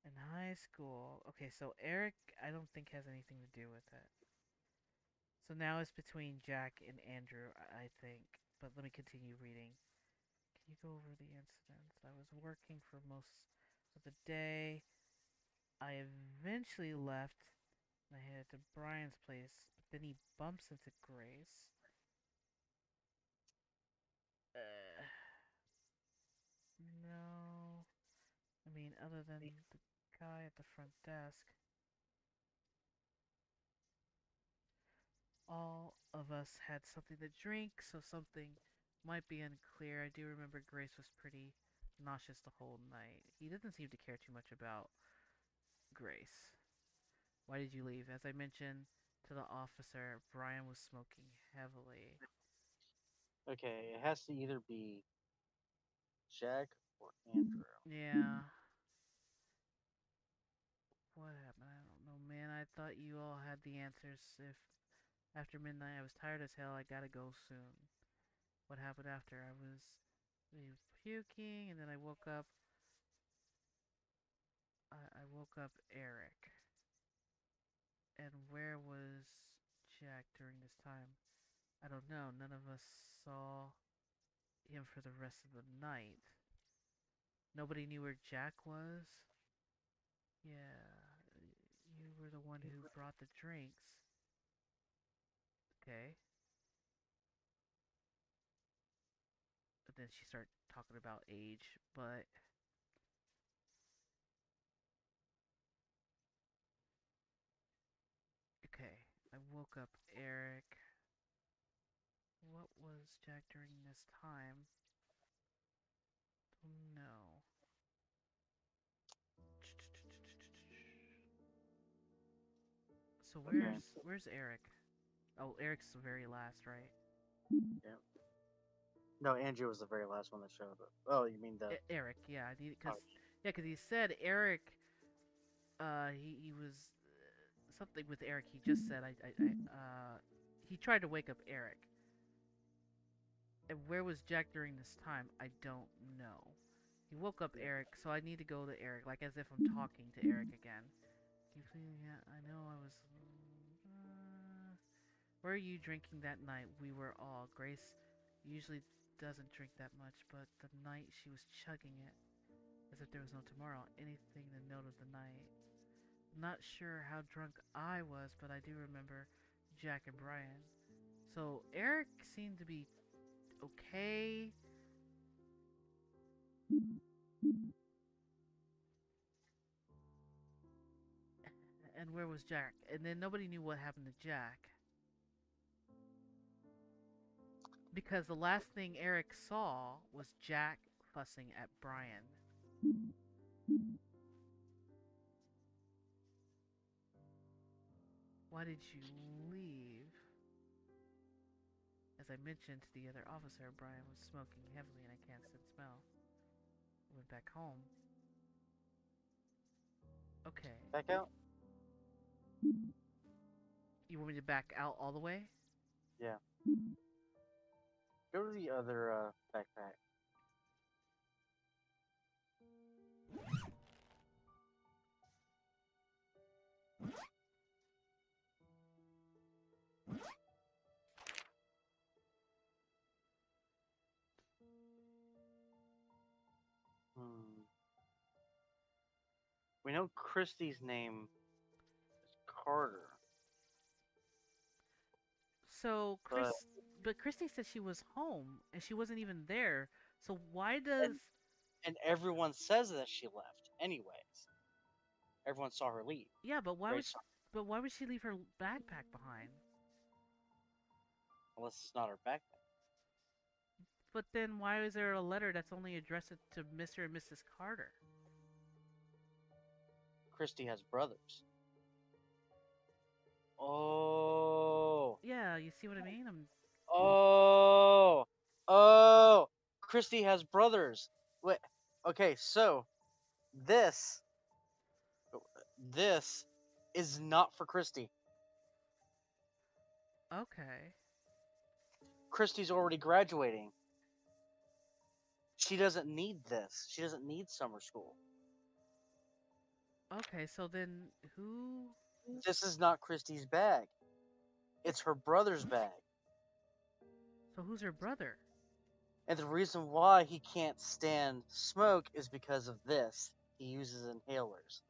in high school. Okay, so Eric, I don't think has anything to do with it. So now it's between Jack and Andrew, I think. But let me continue reading. Can you go over the incidents? I was working for most of the day. I eventually left and I headed to Brian's place, but then he bumps into Grace. Uh, no. I mean, other than the guy at the front desk, all of us had something to drink, so something might be unclear. I do remember Grace was pretty nauseous the whole night. He doesn't seem to care too much about Grace. Why did you leave? As I mentioned to the officer, Brian was smoking heavily. Okay, it has to either be Jack or Andrew. Yeah. What happened? I don't know, man. I thought you all had the answers. If after midnight I was tired as hell, I gotta go soon. What happened after? I was puking, and then I woke up. I woke up Eric. And where was Jack during this time? I don't know. None of us saw him for the rest of the night. Nobody knew where Jack was. Yeah, you were the one who brought the drinks. Okay. But then she started talking about age, but okay. I woke up Eric. What was Jack during this time? No. So Okay. where's Eric? Oh, Eric's the very last, right? Yeah. No, Andrew was the very last one that showed up. Oh, you mean the? Eric, yeah, Oh, cause he said Eric. He was something with Eric. He just said he tried to wake up Eric. And where was Jack during this time? I don't know. He woke up yeah. Eric, so I need to go to Eric, like as if I'm talking to Eric again. Yeah, I know I was. Where are you drinking that night? We were all. Grace usually doesn't drink that much, but the night she was chugging it as if there was no tomorrow. Anything to note of the night. Not sure how drunk I was, but I do remember Jack and Brian. So Eric seemed to be okay. And where was Jack? And then nobody knew what happened to Jack. Because the last thing Eric saw was Jack fussing at Brian. Why did you leave? As I mentioned to the other officer, Brian was smoking heavily and I can't stand smell. I went back home. Okay. Back out. You want me to back out all the way? Yeah. Go to the other backpack. Hmm. We know Christie's name is Carter, So but but Christy said she was home and she wasn't even there. So why does and and everyone says that she left. Anyways, everyone saw her leave. yeah? Grace saw, But why would she leave her backpack behind? unless it's not her backpack. But then why is there a letter that's only addressed to Mr. and Mrs. Carter? Christie has brothers. Oh, Yeah, you see what I mean? oh, oh! Christie has brothers. Wait. Okay, so this this is not for Christie. Okay. Christie's already graduating. She doesn't need this. She doesn't need summer school. Okay, so then who? This is not Christie's bag. It's her brother's bag. So who's her brother? And the reason why he can't stand smoke is because of this. He uses inhalers.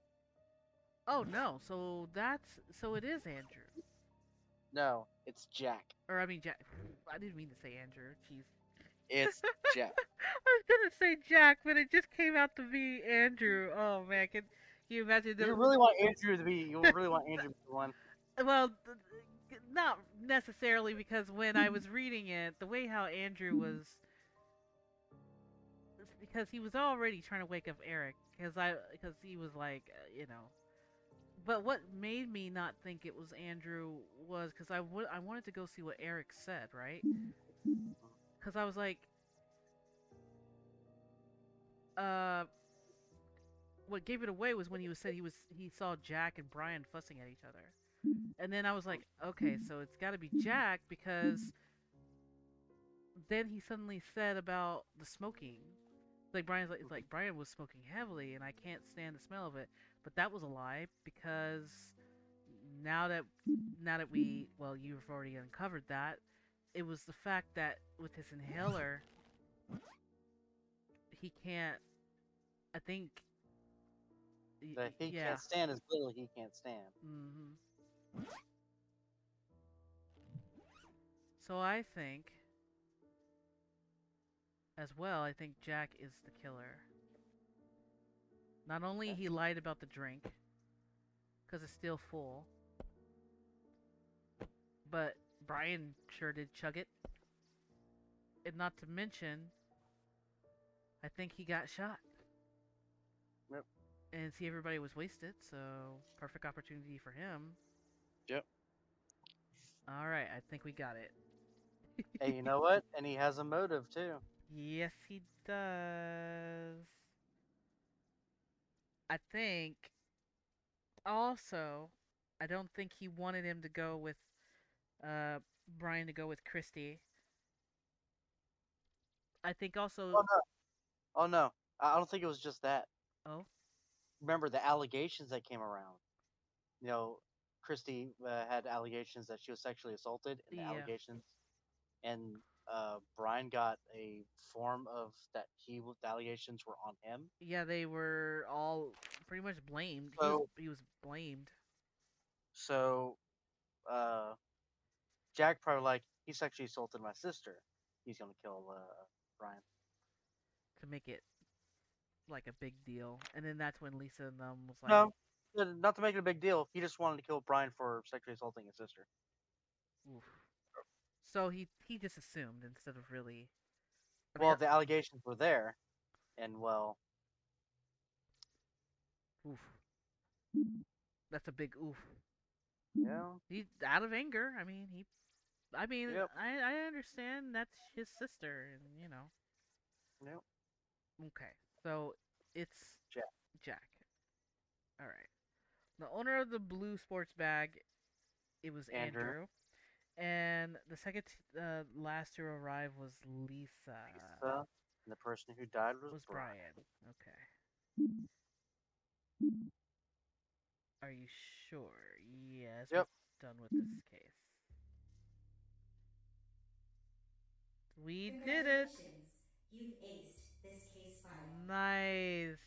Oh no, so it is Andrew. No, it's Jack. Or I mean Jack. I didn't mean to say Andrew. Jeez. It's Jack. I was gonna say Jack, but it just came out to be Andrew. Oh man, can you imagine the? You really want Andrew to be. You really want Andrew to be one. Well, not necessarily because when I was reading it, the way how Andrew was, because he was already trying to wake up Eric, because he was like, But what made me not think it was Andrew was because I wanted to go see what Eric said, right? Because I was like, uh, what gave it away was when he was said he saw Jack and Brian fussing at each other, and then I was like, okay, so it's got to be Jack because then he suddenly said about the smoking. Like Brian's like, it's like Brian was smoking heavily, and I can't stand the smell of it. But that was a lie because now that now that we well, you've already uncovered that it was the fact that with his inhaler, he can't. I think, That he yeah. can't stand is literally he can't stand. Hmm. So I think as well. I think Jack is the killer. Not only Okay. he lied about the drink because it's still full, but Brian sure did chug it. And not to mention, I think he got shot. Yep. And see, everybody was wasted, so perfect opportunity for him. Yep. All right, I think we got it. Hey, you know what? And he has a motive too. Yes, he does. I think also, I don't think he wanted him to go with uh Brian to go with Christy. I think also. Oh no! Oh no! I don't think it was just that. Oh, Remember the allegations that came around. You know, Christy had allegations that she was sexually assaulted, and the yeah, allegations, and Brian got a form of that the allegations were on him. yeah. They were all pretty much blamed. So He was blamed so uh, Jack probably like he sexually assaulted my sister. He's gonna kill Brian. to make it like a big deal. And then that's when Lisa and them was like, No, not to make it a big deal. He just wanted to kill Brian for sexually assaulting his sister. oof. So he just assumed instead of really. I mean, Well, the allegations were there, and well, oof. That's a big oof. yeah, He out of anger. I mean, he. I mean, yep, I understand that's his sister, and you know. yep. Okay, so it's Jack, Jack. All right. The owner of the blue sports bag, it was Andrew, Andrew, and the second last to arrive was Lisa. Lisa, and the person who died was Was Brian. Brian? Okay. Are you sure? Yes, we're Yep. done with this case. We did it! Congratulations, you've aced this case file. Nice.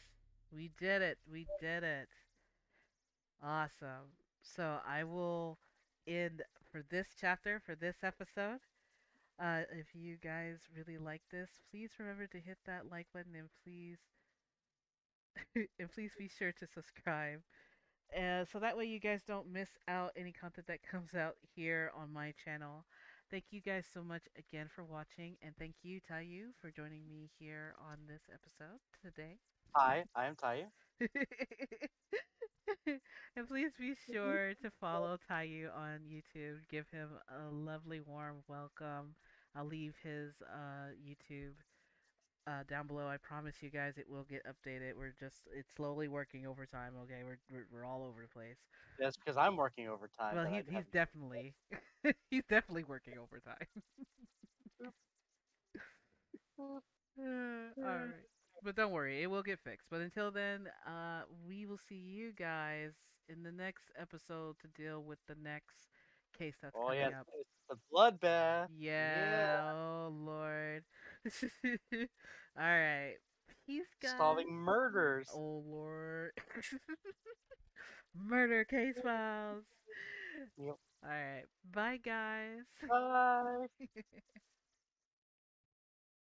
We did it. We did it. Awesome. So I will end for this chapter, for this episode. If you guys really like this, please remember to hit that like button and please and please be sure to subscribe. So that way you guys don't miss out any content that comes out here on my channel. Thank you guys so much again for watching, and thank you, Tayu, for joining me here on this episode today. Hi, I am Taya. And please be sure to follow Tayu on YouTube. Give him a lovely, warm welcome. I'll leave his YouTube down below. I promise you guys it will get updated. It's slowly working over time. Okay, we're all over the place. That's because I'm working overtime, Well, but I he's haven't. definitely he's definitely working overtime. All right, but don't worry, it will get fixed. But until then, we will see you guys in the next episode to deal with the next case that's Oh coming yes, up. it's the bloodbath. Yeah, Yeah, oh Lord. All right, peace, guys. solving murders. Oh Lord. Murder case files. Yep. All right. Bye, guys. Bye.